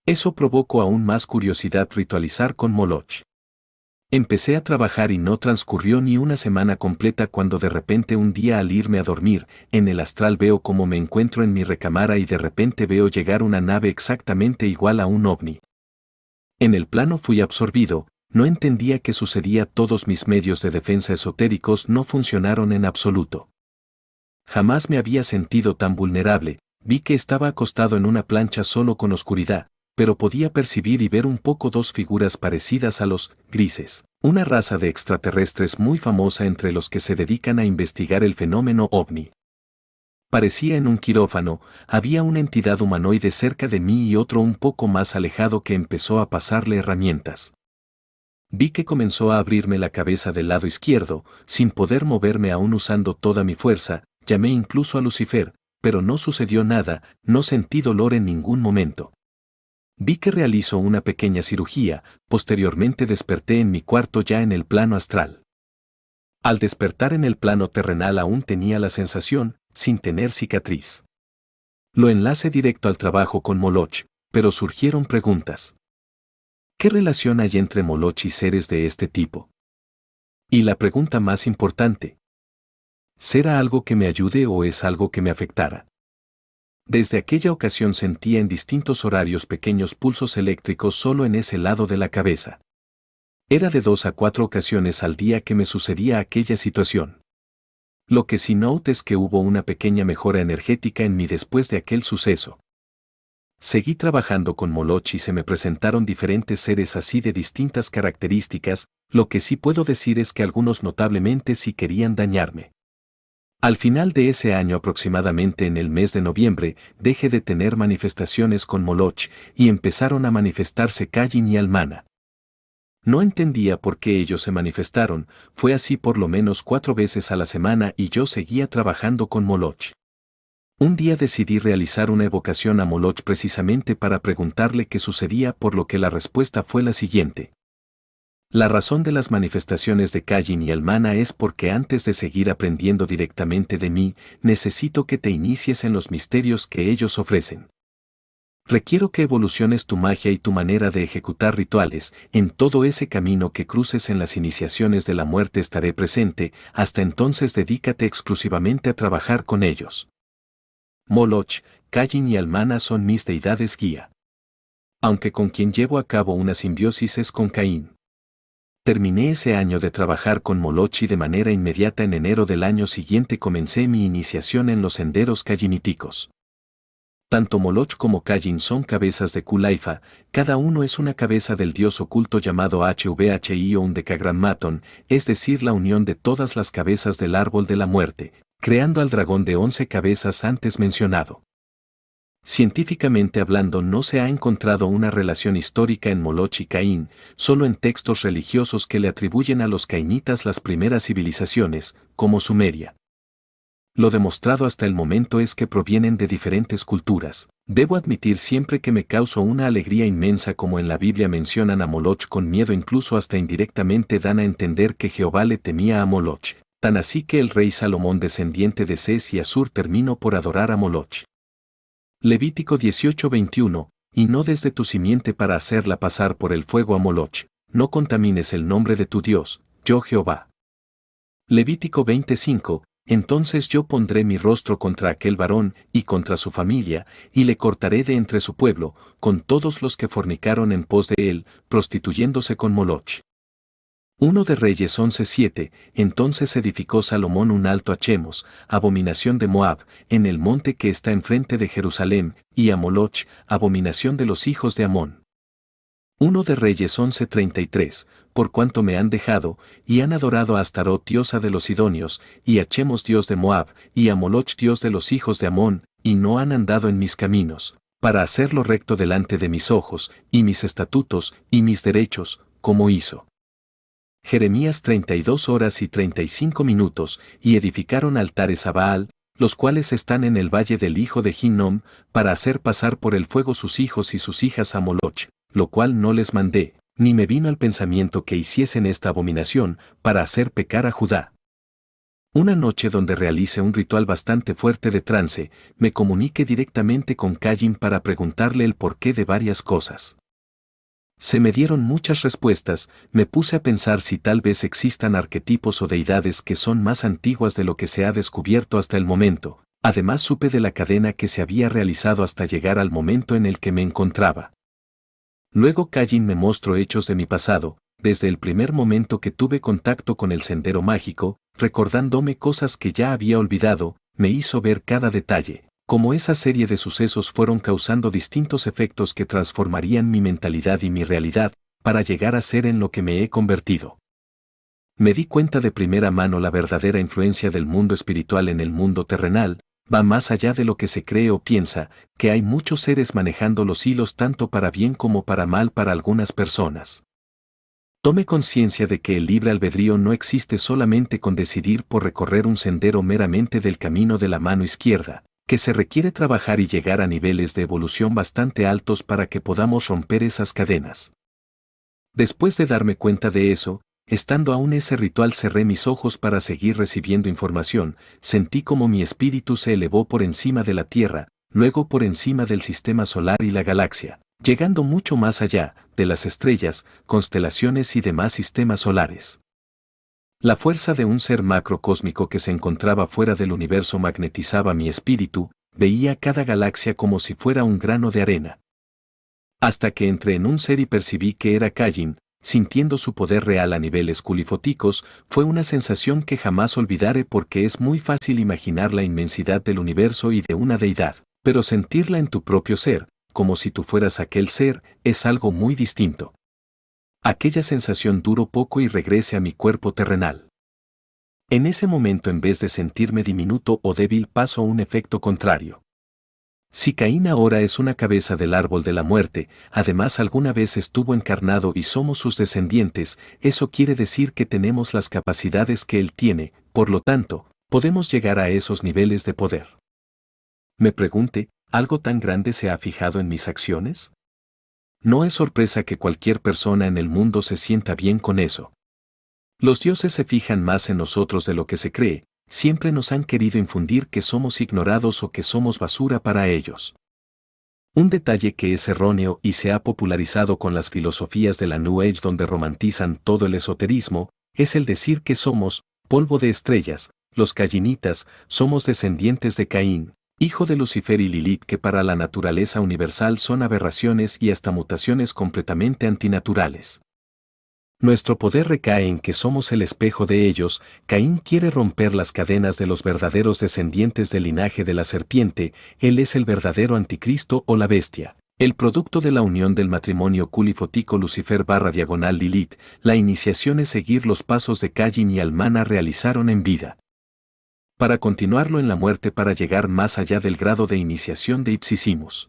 Eso provocó aún más curiosidad ritualizar con Moloch. Empecé a trabajar y no transcurrió ni una semana completa cuando de repente un día al irme a dormir, en el astral veo como me encuentro en mi recámara y de repente veo llegar una nave exactamente igual a un ovni. En el plano fui absorbido. No entendía qué sucedía, todos mis medios de defensa esotéricos no funcionaron en absoluto. Jamás me había sentido tan vulnerable, vi que estaba acostado en una plancha solo con oscuridad, pero podía percibir y ver un poco dos figuras parecidas a los grises, una raza de extraterrestres muy famosa entre los que se dedican a investigar el fenómeno ovni. Parecía en un quirófano, había una entidad humanoide cerca de mí y otro un poco más alejado que empezó a pasarle herramientas. Vi que comenzó a abrirme la cabeza del lado izquierdo, sin poder moverme aún usando toda mi fuerza, llamé incluso a Lucifer, pero no sucedió nada, no sentí dolor en ningún momento. Vi que realizó una pequeña cirugía, posteriormente desperté en mi cuarto ya en el plano astral. Al despertar en el plano terrenal aún tenía la sensación, sin tener cicatriz. Lo enlacé directo al trabajo con Moloch, pero surgieron preguntas. ¿Qué relación hay entre Moloch y seres de este tipo? Y la pregunta más importante. ¿Será algo que me ayude o es algo que me afectara? Desde aquella ocasión sentía en distintos horarios pequeños pulsos eléctricos solo en ese lado de la cabeza. Era de 2 a 4 ocasiones al día que me sucedía aquella situación. Lo que sí noté es que hubo una pequeña mejora energética en mí después de aquel suceso. Seguí trabajando con Moloch y se me presentaron diferentes seres así de distintas características, lo que sí puedo decir es que algunos notablemente sí querían dañarme. Al final de ese año aproximadamente en el mes de noviembre, dejé de tener manifestaciones con Moloch y empezaron a manifestarse Caín y Almana. No entendía por qué ellos se manifestaron, fue así por lo menos 4 veces a la semana y yo seguía trabajando con Moloch. Un día decidí realizar una evocación a Moloch precisamente para preguntarle qué sucedía, por lo que la respuesta fue la siguiente. La razón de las manifestaciones de Caín y Almana es porque antes de seguir aprendiendo directamente de mí, necesito que te inicies en los misterios que ellos ofrecen. Requiero que evoluciones tu magia y tu manera de ejecutar rituales, en todo ese camino que cruces en las iniciaciones de la muerte estaré presente, hasta entonces dedícate exclusivamente a trabajar con ellos. Moloch, Caín y Almana son mis deidades guía. Aunque con quien llevo a cabo una simbiosis es con Caín. Terminé ese año de trabajar con Moloch y de manera inmediata en enero del año siguiente comencé mi iniciación en los senderos cayiníticos. Tanto Moloch como Caín son cabezas de Culaifa, cada uno es una cabeza del dios oculto llamado HVHI o un Decagrammaton, es decir la unión de todas las cabezas del árbol de la muerte, creando al dragón de 11 cabezas antes mencionado. Científicamente hablando no se ha encontrado una relación histórica en Moloch y Caín, solo en textos religiosos que le atribuyen a los cainitas las primeras civilizaciones, como Sumeria. Lo demostrado hasta el momento es que provienen de diferentes culturas. Debo admitir siempre que me causó una alegría inmensa como en la Biblia mencionan a Moloch con miedo, incluso hasta indirectamente dan a entender que Jehová le temía a Moloch. Tan así que el rey Salomón descendiente de Ces y Asur terminó por adorar a Moloch. Levítico 18:21, y no desde tu simiente para hacerla pasar por el fuego a Moloch, no contamines el nombre de tu Dios, yo Jehová. Levítico 25, entonces yo pondré mi rostro contra aquel varón y contra su familia, y le cortaré de entre su pueblo, con todos los que fornicaron en pos de él, prostituyéndose con Moloch. 1 de Reyes 11:7. Entonces edificó Salomón un alto a Chemos, abominación de Moab, en el monte que está enfrente de Jerusalén, y a Moloch, abominación de los hijos de Amón. 1 de Reyes 11:33. Por cuanto me han dejado, y han adorado a Astarot diosa de los Sidonios, y a Chemos dios de Moab, y a Moloch dios de los hijos de Amón, y no han andado en mis caminos, para hacerlo recto delante de mis ojos, y mis estatutos, y mis derechos, como hizo. Jeremías 32 horas y 35 minutos, y edificaron altares a Baal, los cuales están en el valle del hijo de Hinnom, para hacer pasar por el fuego sus hijos y sus hijas a Moloch, lo cual no les mandé, ni me vino al pensamiento que hiciesen esta abominación, para hacer pecar a Judá. Una noche donde realicé un ritual bastante fuerte de trance, me comuniqué directamente con Caín para preguntarle el porqué de varias cosas. Se me dieron muchas respuestas, me puse a pensar si tal vez existan arquetipos o deidades que son más antiguas de lo que se ha descubierto hasta el momento. Además supe de la cadena que se había realizado hasta llegar al momento en el que me encontraba. Luego Caín me mostró hechos de mi pasado, desde el primer momento que tuve contacto con el sendero mágico, recordándome cosas que ya había olvidado, me hizo ver cada detalle, cómo esa serie de sucesos fueron causando distintos efectos que transformarían mi mentalidad y mi realidad, para llegar a ser en lo que me he convertido. Me di cuenta de primera mano la verdadera influencia del mundo espiritual en el mundo terrenal, va más allá de lo que se cree o piensa, que hay muchos seres manejando los hilos tanto para bien como para mal para algunas personas. Tome conciencia de que el libre albedrío no existe solamente con decidir por recorrer un sendero meramente del camino de la mano izquierda, que se requiere trabajar y llegar a niveles de evolución bastante altos para que podamos romper esas cadenas. Después de darme cuenta de eso, estando aún ese ritual cerré mis ojos para seguir recibiendo información, sentí como mi espíritu se elevó por encima de la Tierra, luego por encima del sistema solar y la galaxia, llegando mucho más allá, de las estrellas, constelaciones y demás sistemas solares. La fuerza de un ser macrocósmico que se encontraba fuera del universo magnetizaba mi espíritu, veía cada galaxia como si fuera un grano de arena. Hasta que entré en un ser y percibí que era Caín, sintiendo su poder real a niveles culifóticos, fue una sensación que jamás olvidaré porque es muy fácil imaginar la inmensidad del universo y de una deidad, pero sentirla en tu propio ser, como si tú fueras aquel ser, es algo muy distinto. Aquella sensación duró poco y regresé a mi cuerpo terrenal. En ese momento en vez de sentirme diminuto o débil pasó un efecto contrario. Si Caín ahora es una cabeza del árbol de la muerte, además alguna vez estuvo encarnado y somos sus descendientes, eso quiere decir que tenemos las capacidades que él tiene, por lo tanto, podemos llegar a esos niveles de poder. Me pregunté, ¿algo tan grande se ha fijado en mis acciones? No es sorpresa que cualquier persona en el mundo se sienta bien con eso. Los dioses se fijan más en nosotros de lo que se cree, siempre nos han querido infundir que somos ignorados o que somos basura para ellos. Un detalle que es erróneo y se ha popularizado con las filosofías de la New Age donde romantizan todo el esoterismo, es el decir que somos polvo de estrellas, los caínitas, somos descendientes de Caín, hijo de Lucifer y Lilith que para la naturaleza universal son aberraciones y hasta mutaciones completamente antinaturales. Nuestro poder recae en que somos el espejo de ellos. Caín quiere romper las cadenas de los verdaderos descendientes del linaje de la serpiente, él es el verdadero anticristo o la bestia, el producto de la unión del matrimonio culifótico Lucifer/Lilith, la iniciación es seguir los pasos de Caín y Almana realizaron en vida. Para continuarlo en la muerte para llegar más allá del grado de iniciación de Ipsissimus.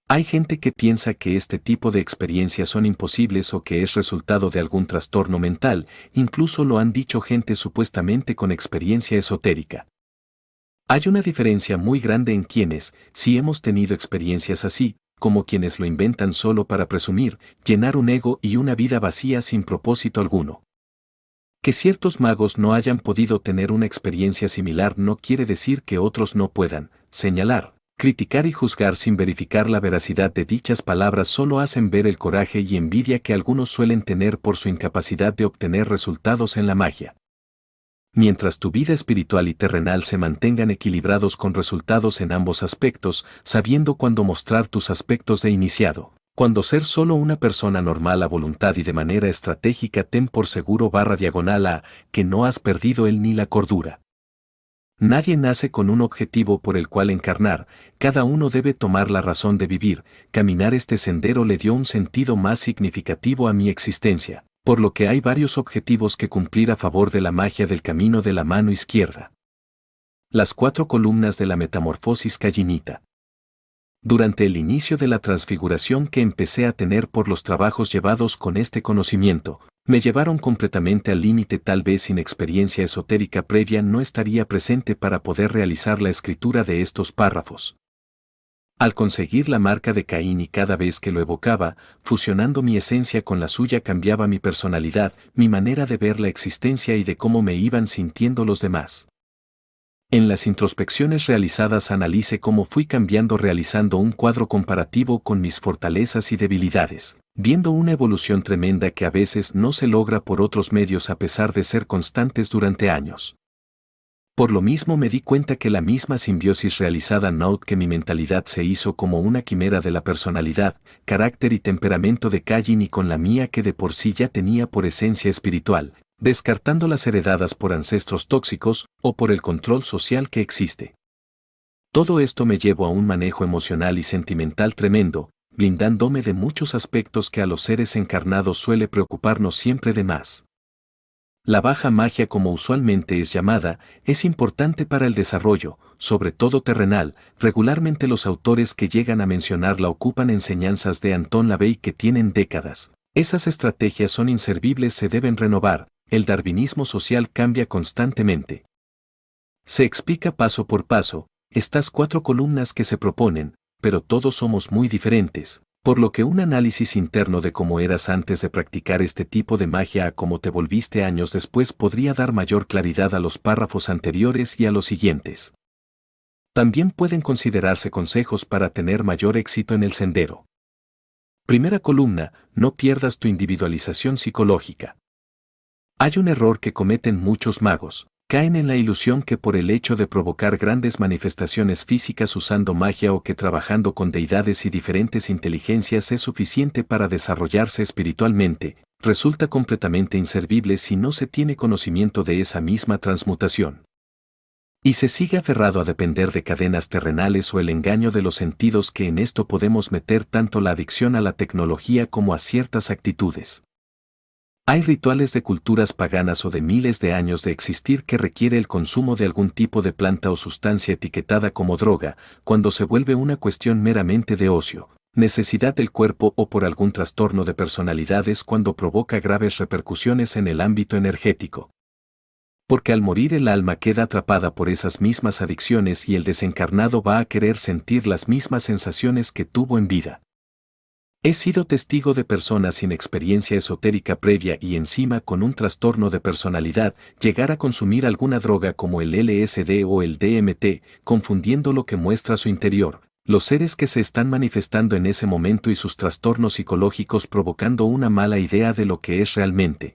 Hay gente que piensa que este tipo de experiencias son imposibles o que es resultado de algún trastorno mental, incluso lo han dicho gente supuestamente con experiencia esotérica. Hay una diferencia muy grande en quienes, si hemos tenido experiencias así, como quienes lo inventan solo para presumir, llenar un ego y una vida vacía sin propósito alguno. Que ciertos magos no hayan podido tener una experiencia similar no quiere decir que otros no puedan, señalar. Criticar y juzgar sin verificar la veracidad de dichas palabras solo hacen ver el coraje y envidia que algunos suelen tener por su incapacidad de obtener resultados en la magia. Mientras tu vida espiritual y terrenal se mantengan equilibrados con resultados en ambos aspectos, sabiendo cuándo mostrar tus aspectos de iniciado, Cuando ser solo una persona normal a voluntad y de manera estratégica ten por seguro /diagonal a que no has perdido el ni la cordura. Nadie nace con un objetivo por el cual encarnar, cada uno debe tomar la razón de vivir, caminar este sendero le dio un sentido más significativo a mi existencia, por lo que hay varios objetivos que cumplir a favor de la magia del camino de la mano izquierda. Las 4 columnas de la metamorfosis cainita. Durante el inicio de la transfiguración que empecé a tener por los trabajos llevados con este conocimiento, me llevaron completamente al límite, tal vez sin experiencia esotérica previa no estaría presente para poder realizar la escritura de estos párrafos. Al conseguir la marca de Caín y cada vez que lo evocaba, fusionando mi esencia con la suya cambiaba mi personalidad, mi manera de ver la existencia y de cómo me iban sintiendo los demás. En las introspecciones realizadas analice cómo fui cambiando realizando un cuadro comparativo con mis fortalezas y debilidades, viendo una evolución tremenda que a veces no se logra por otros medios a pesar de ser constantes durante años. Por lo mismo me di cuenta que la misma simbiosis realizada note que mi mentalidad se hizo como una quimera de la personalidad, carácter y temperamento de Cain y con la mía que de por sí ya tenía por esencia espiritual, descartando las heredadas por ancestros tóxicos o por el control social que existe. Todo esto me llevó a un manejo emocional y sentimental tremendo, blindándome de muchos aspectos que a los seres encarnados suele preocuparnos siempre de más. La baja magia, como usualmente es llamada, es importante para el desarrollo, sobre todo terrenal. Regularmente los autores que llegan a mencionarla ocupan enseñanzas de Anton LaVey que tienen décadas. Esas estrategias son inservibles, se deben renovar. El darwinismo social cambia constantemente. Se explica paso por paso, estas 4 columnas que se proponen, pero todos somos muy diferentes, por lo que un análisis interno de cómo eras antes de practicar este tipo de magia a cómo te volviste años después podría dar mayor claridad a los párrafos anteriores y a los siguientes. También pueden considerarse consejos para tener mayor éxito en el sendero. Primera columna, no pierdas tu individualización psicológica. Hay un error que cometen muchos magos, caen en la ilusión que por el hecho de provocar grandes manifestaciones físicas usando magia o que trabajando con deidades y diferentes inteligencias es suficiente para desarrollarse espiritualmente, resulta completamente inservible si no se tiene conocimiento de esa misma transmutación. Y se sigue aferrado a depender de cadenas terrenales o el engaño de los sentidos, que en esto podemos meter tanto la adicción a la tecnología como a ciertas actitudes. Hay rituales de culturas paganas o de miles de años de existir que requiere el consumo de algún tipo de planta o sustancia etiquetada como droga, cuando se vuelve una cuestión meramente de ocio, necesidad del cuerpo o por algún trastorno de personalidades cuando provoca graves repercusiones en el ámbito energético. Porque al morir el alma queda atrapada por esas mismas adicciones y el desencarnado va a querer sentir las mismas sensaciones que tuvo en vida. He sido testigo de personas sin experiencia esotérica previa y encima con un trastorno de personalidad llegar a consumir alguna droga como el LSD o el DMT, confundiendo lo que muestra su interior, los seres que se están manifestando en ese momento y sus trastornos psicológicos, provocando una mala idea de lo que es realmente.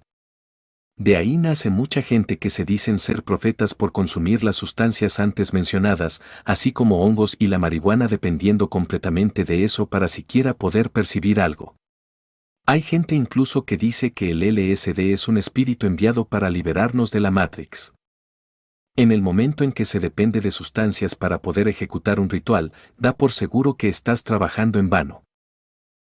De ahí nace mucha gente que se dicen ser profetas por consumir las sustancias antes mencionadas, así como hongos y la marihuana, dependiendo completamente de eso para siquiera poder percibir algo. Hay gente incluso que dice que el LSD es un espíritu enviado para liberarnos de la Matrix. En el momento en que se depende de sustancias para poder ejecutar un ritual, da por seguro que estás trabajando en vano.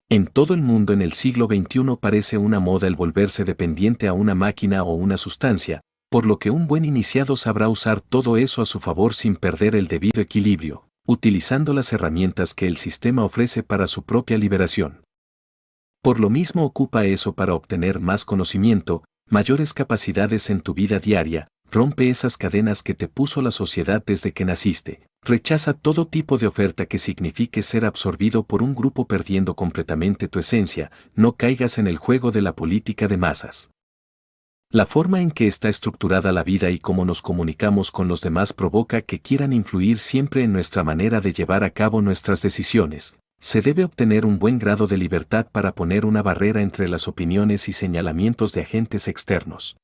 En todo el mundo en el siglo XXI parece una moda el volverse dependiente a una máquina o una sustancia, por lo que un buen iniciado sabrá usar todo eso a su favor sin perder el debido equilibrio, utilizando las herramientas que el sistema ofrece para su propia liberación. Por lo mismo ocupa eso para obtener más conocimiento, mayores capacidades en tu vida diaria, rompe esas cadenas que te puso la sociedad desde que naciste. Rechaza todo tipo de oferta que signifique ser absorbido por un grupo perdiendo completamente tu esencia, no caigas en el juego de la política de masas. La forma en que está estructurada la vida y cómo nos comunicamos con los demás provoca que quieran influir siempre en nuestra manera de llevar a cabo nuestras decisiones. Se debe obtener un buen grado de libertad para poner una barrera entre las opiniones y señalamientos de agentes externos.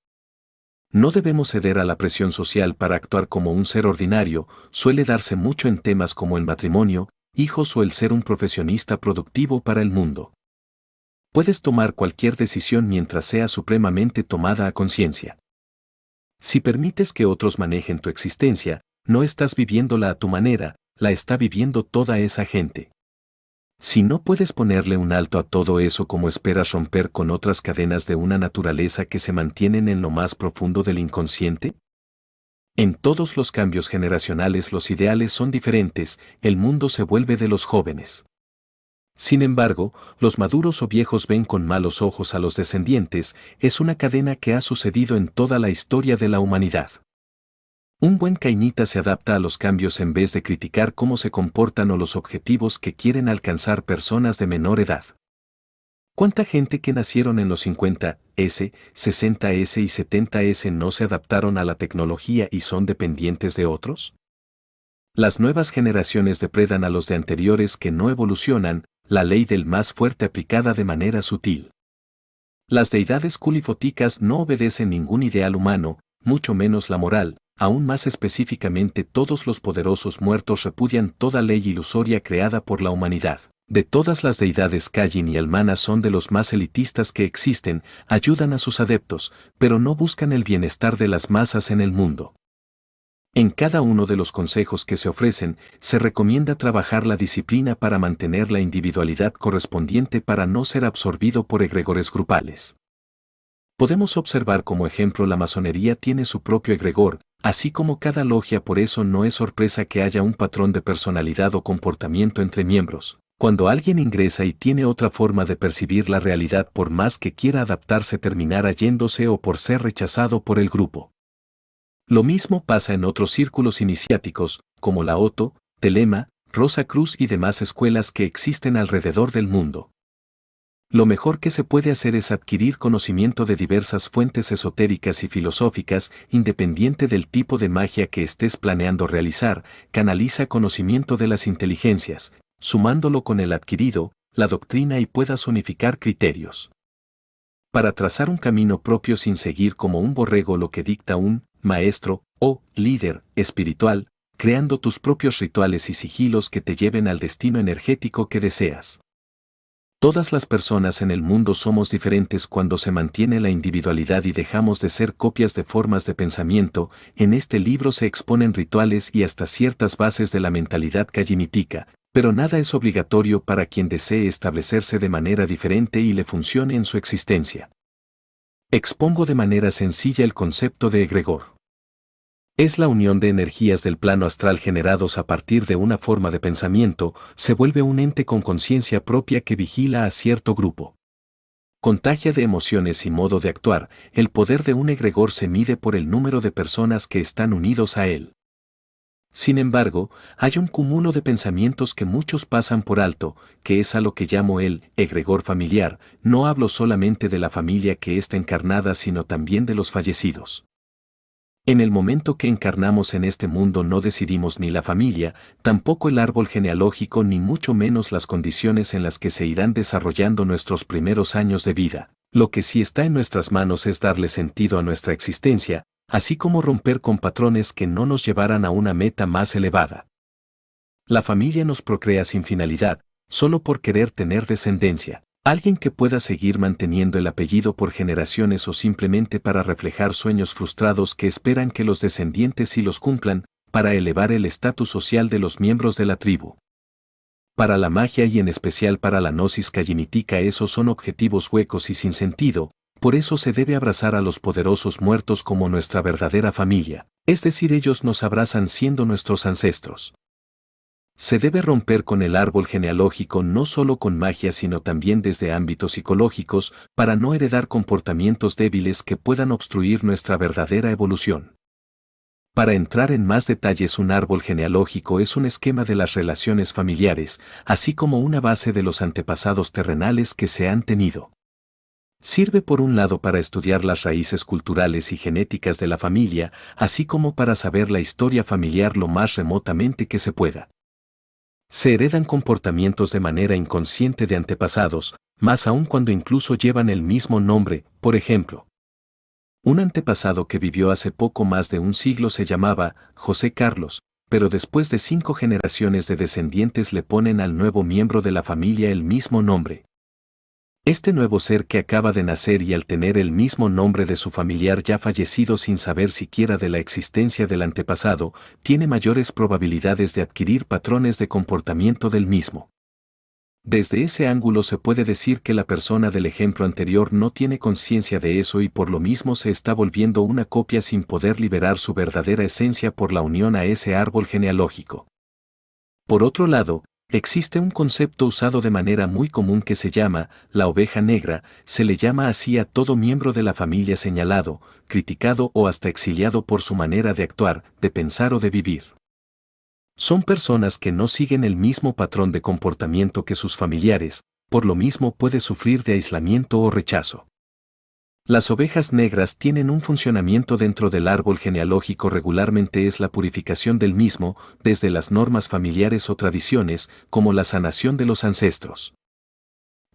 No debemos ceder a la presión social para actuar como un ser ordinario, suele darse mucho en temas como el matrimonio, hijos o el ser un profesionista productivo para el mundo. Puedes tomar cualquier decisión mientras sea supremamente tomada a conciencia. Si permites que otros manejen tu existencia, no estás viviéndola a tu manera, la está viviendo toda esa gente. Si no puedes ponerle un alto a todo eso, ¿cómo esperas romper con otras cadenas de una naturaleza que se mantienen en lo más profundo del inconsciente? En todos los cambios generacionales los ideales son diferentes, el mundo se vuelve de los jóvenes. Sin embargo, los maduros o viejos ven con malos ojos a los descendientes, es una cadena que ha sucedido en toda la historia de la humanidad. Un buen cainita se adapta a los cambios en vez de criticar cómo se comportan o los objetivos que quieren alcanzar personas de menor edad. ¿Cuánta gente que nacieron en los 50S, 60S y 70S no se adaptaron a la tecnología y son dependientes de otros? Las nuevas generaciones depredan a los de anteriores que no evolucionan, la ley del más fuerte aplicada de manera sutil. Las deidades culifóticas no obedecen ningún ideal humano, mucho menos la moral. Aún más específicamente, todos los poderosos muertos repudian toda ley ilusoria creada por la humanidad. De todas las deidades, Kayin y Almana son de los más elitistas que existen, ayudan a sus adeptos, pero no buscan el bienestar de las masas en el mundo. En cada uno de los consejos que se ofrecen, se recomienda trabajar la disciplina para mantener la individualidad correspondiente para no ser absorbido por egregores grupales. Podemos observar como ejemplo la masonería tiene su propio egregor, así como cada logia. Por eso no es sorpresa que haya un patrón de personalidad o comportamiento entre miembros. Cuando alguien ingresa y tiene otra forma de percibir la realidad, por más que quiera adaptarse, terminará yéndose o por ser rechazado por el grupo. Lo mismo pasa en otros círculos iniciáticos, como la Otto, Telema, Rosa Cruz y demás escuelas que existen alrededor del mundo. Lo mejor que se puede hacer es adquirir conocimiento de diversas fuentes esotéricas y filosóficas, independiente del tipo de magia que estés planeando realizar. Canaliza conocimiento de las inteligencias, sumándolo con el adquirido, la doctrina, y puedas unificar criterios para trazar un camino propio sin seguir como un borrego lo que dicta un maestro o líder espiritual, creando tus propios rituales y sigilos que te lleven al destino energético que deseas. Todas las personas en el mundo somos diferentes cuando se mantiene la individualidad y dejamos de ser copias de formas de pensamiento. En este libro se exponen rituales y hasta ciertas bases de la mentalidad kayinitica, pero nada es obligatorio para quien desee establecerse de manera diferente y le funcione en su existencia. Expongo de manera sencilla el concepto de egregor. Es la unión de energías del plano astral generados a partir de una forma de pensamiento, se vuelve un ente con conciencia propia que vigila a cierto grupo. Contagia de emociones y modo de actuar. El poder de un egregor se mide por el número de personas que están unidos a él. Sin embargo, hay un cúmulo de pensamientos que muchos pasan por alto, que es a lo que llamo el egregor familiar. No hablo solamente de la familia que está encarnada, sino también de los fallecidos. En el momento que encarnamos en este mundo no decidimos ni la familia, tampoco el árbol genealógico, ni mucho menos las condiciones en las que se irán desarrollando nuestros primeros años de vida. Lo que sí está en nuestras manos es darle sentido a nuestra existencia, así como romper con patrones que no nos llevaran a una meta más elevada. La familia nos procrea sin finalidad, solo por querer tener descendencia. Alguien que pueda seguir manteniendo el apellido por generaciones o simplemente para reflejar sueños frustrados que esperan que los descendientes sí los cumplan, para elevar el estatus social de los miembros de la tribu. Para la magia y en especial para la gnosis kayinitica esos son objetivos huecos y sin sentido, por eso se debe abrazar a los poderosos muertos como nuestra verdadera familia, es decir, ellos nos abrazan siendo nuestros ancestros. Se debe romper con el árbol genealógico no solo con magia sino también desde ámbitos psicológicos para no heredar comportamientos débiles que puedan obstruir nuestra verdadera evolución. Para entrar en más detalles, un árbol genealógico es un esquema de las relaciones familiares, así como una base de los antepasados terrenales que se han tenido. Sirve por un lado para estudiar las raíces culturales y genéticas de la familia, así como para saber la historia familiar lo más remotamente que se pueda. Se heredan comportamientos de manera inconsciente de antepasados, más aún cuando incluso llevan el mismo nombre. Por ejemplo, un antepasado que vivió hace poco más de un siglo se llamaba José Carlos, pero después de 5 generaciones de descendientes le ponen al nuevo miembro de la familia el mismo nombre. Este nuevo ser que acaba de nacer y al tener el mismo nombre de su familiar ya fallecido sin saber siquiera de la existencia del antepasado, tiene mayores probabilidades de adquirir patrones de comportamiento del mismo. Desde ese ángulo se puede decir que la persona del ejemplo anterior no tiene conciencia de eso y por lo mismo se está volviendo una copia sin poder liberar su verdadera esencia por la unión a ese árbol genealógico. Por otro lado, existe un concepto usado de manera muy común que se llama la oveja negra, se le llama así a todo miembro de la familia señalado, criticado o hasta exiliado por su manera de actuar, de pensar o de vivir. Son personas que no siguen el mismo patrón de comportamiento que sus familiares, por lo mismo puede sufrir de aislamiento o rechazo. Las ovejas negras tienen un funcionamiento dentro del árbol genealógico, regularmente es la purificación del mismo, desde las normas familiares o tradiciones, como la sanación de los ancestros.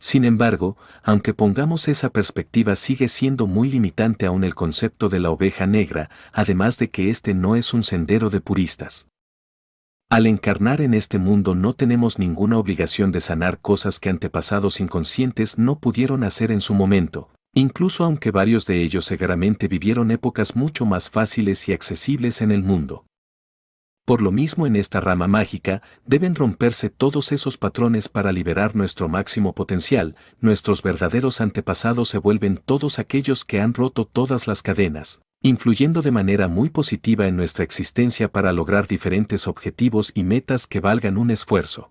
Sin embargo, aunque pongamos esa perspectiva, sigue siendo muy limitante aún el concepto de la oveja negra, además de que este no es un sendero de puristas. Al encarnar en este mundo no tenemos ninguna obligación de sanar cosas que antepasados inconscientes no pudieron hacer en su momento, incluso aunque varios de ellos seguramente vivieron épocas mucho más fáciles y accesibles en el mundo. Por lo mismo en esta rama mágica, deben romperse todos esos patrones para liberar nuestro máximo potencial, nuestros verdaderos antepasados se vuelven todos aquellos que han roto todas las cadenas, influyendo de manera muy positiva en nuestra existencia para lograr diferentes objetivos y metas que valgan un esfuerzo.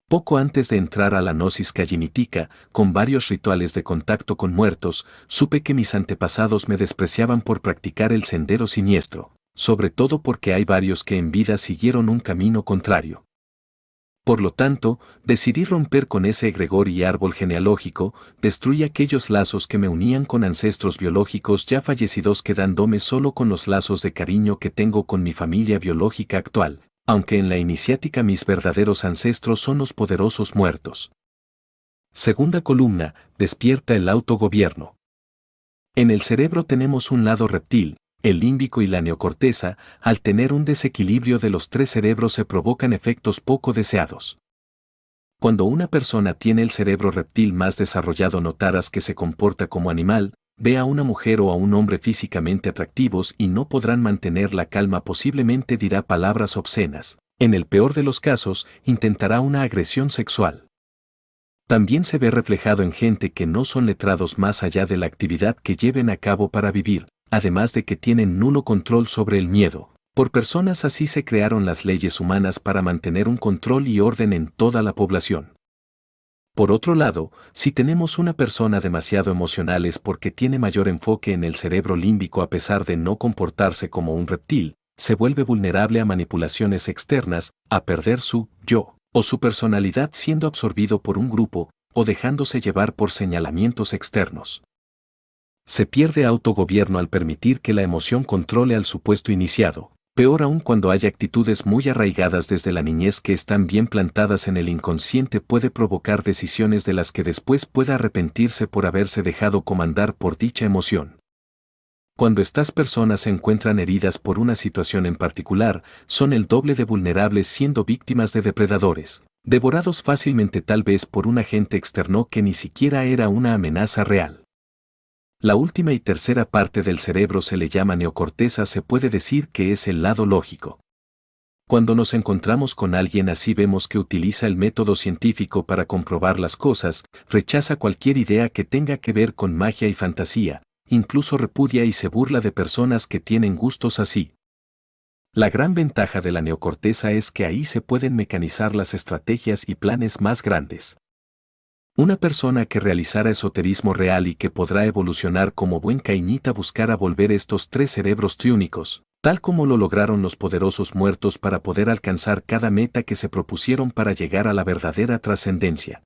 Poco antes de entrar a la gnosis kayinitica, con varios rituales de contacto con muertos, supe que mis antepasados me despreciaban por practicar el sendero siniestro, sobre todo porque hay varios que en vida siguieron un camino contrario. Por lo tanto, decidí romper con ese egregor y árbol genealógico, destruí aquellos lazos que me unían con ancestros biológicos ya fallecidos, quedándome solo con los lazos de cariño que tengo con mi familia biológica actual, aunque en la iniciática mis verdaderos ancestros son los poderosos muertos. Segunda columna, despierta el autogobierno. En el cerebro tenemos un lado reptil, el límbico y la neocorteza. Al tener un desequilibrio de los tres cerebros se provocan efectos poco deseados. Cuando una persona tiene el cerebro reptil más desarrollado, notarás que se comporta como animal, ve a una mujer o a un hombre físicamente atractivos y no podrán mantener la calma, posiblemente dirá palabras obscenas, en el peor de los casos, intentará una agresión sexual. También se ve reflejado en gente que no son letrados más allá de la actividad que lleven a cabo para vivir, además de que tienen nulo control sobre el miedo. Por personas así se crearon las leyes humanas para mantener un control y orden en toda la población. Por otro lado, si tenemos una persona demasiado emocional es porque tiene mayor enfoque en el cerebro límbico, a pesar de no comportarse como un reptil, se vuelve vulnerable a manipulaciones externas, a perder su yo o su personalidad siendo absorbido por un grupo o dejándose llevar por señalamientos externos. Se pierde autogobierno al permitir que la emoción controle al supuesto iniciado, peor aún cuando hay actitudes muy arraigadas desde la niñez que están bien plantadas en el inconsciente, puede provocar decisiones de las que después pueda arrepentirse por haberse dejado comandar por dicha emoción. Cuando estas personas se encuentran heridas por una situación en particular, son el doble de vulnerables, siendo víctimas de depredadores, devorados fácilmente tal vez por un agente externo que ni siquiera era una amenaza real. La última y tercera parte del cerebro se le llama neocorteza, se puede decir que es el lado lógico. Cuando nos encontramos con alguien así vemos que utiliza el método científico para comprobar las cosas, rechaza cualquier idea que tenga que ver con magia y fantasía, incluso repudia y se burla de personas que tienen gustos así. La gran ventaja de la neocorteza es que ahí se pueden mecanizar las estrategias y planes más grandes. Una persona que realizara esoterismo real y que podrá evolucionar como buen cainita buscará volver estos tres cerebros triúnicos, tal como lo lograron los poderosos muertos, para poder alcanzar cada meta que se propusieron para llegar a la verdadera trascendencia.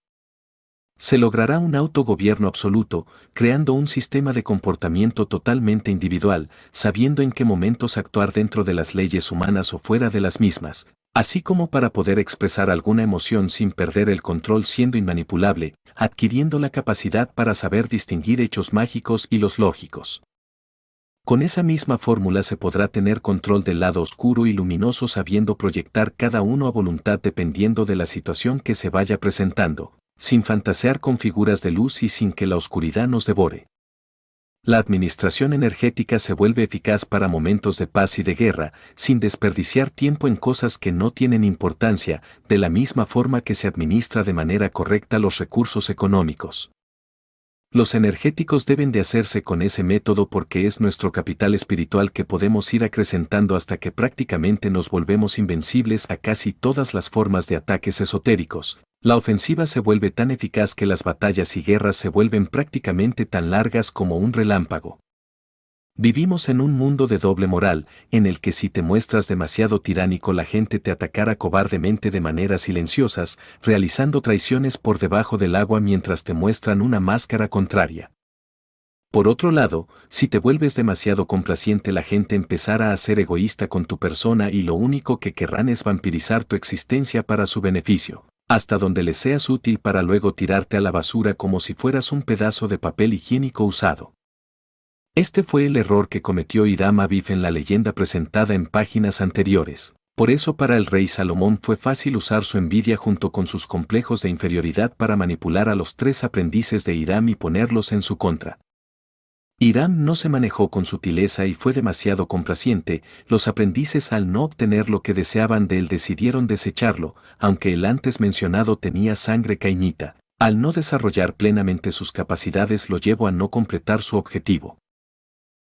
Se logrará un autogobierno absoluto, creando un sistema de comportamiento totalmente individual, sabiendo en qué momentos actuar dentro de las leyes humanas o fuera de las mismas, así como para poder expresar alguna emoción sin perder el control, siendo inmanipulable, adquiriendo la capacidad para saber distinguir hechos mágicos y los lógicos. Con esa misma fórmula se podrá tener control del lado oscuro y luminoso sabiendo proyectar cada uno a voluntad dependiendo de la situación que se vaya presentando, sin fantasear con figuras de luz y sin que la oscuridad nos devore. La administración energética se vuelve eficaz para momentos de paz y de guerra, sin desperdiciar tiempo en cosas que no tienen importancia, de la misma forma que se administra de manera correcta los recursos económicos. Los energéticos deben de hacerse con ese método porque es nuestro capital espiritual que podemos ir acrecentando hasta que prácticamente nos volvemos invencibles a casi todas las formas de ataques esotéricos. La ofensiva se vuelve tan eficaz que las batallas y guerras se vuelven prácticamente tan largas como un relámpago. Vivimos en un mundo de doble moral, en el que si te muestras demasiado tiránico la gente te atacará cobardemente de maneras silenciosas, realizando traiciones por debajo del agua mientras te muestran una máscara contraria. Por otro lado, si te vuelves demasiado complaciente la gente empezará a ser egoísta con tu persona y lo único que querrán es vampirizar tu existencia para su beneficio, hasta donde les seas útil para luego tirarte a la basura como si fueras un pedazo de papel higiénico usado. Este fue el error que cometió Hiram Abiff en la leyenda presentada en páginas anteriores. Por eso para el rey Salomón fue fácil usar su envidia junto con sus complejos de inferioridad para manipular a los 3 aprendices de Hiram y ponerlos en su contra. Hiram no se manejó con sutileza y fue demasiado complaciente, los aprendices al no obtener lo que deseaban de él decidieron desecharlo, aunque el antes mencionado tenía sangre cainita, al no desarrollar plenamente sus capacidades lo llevó a no completar su objetivo.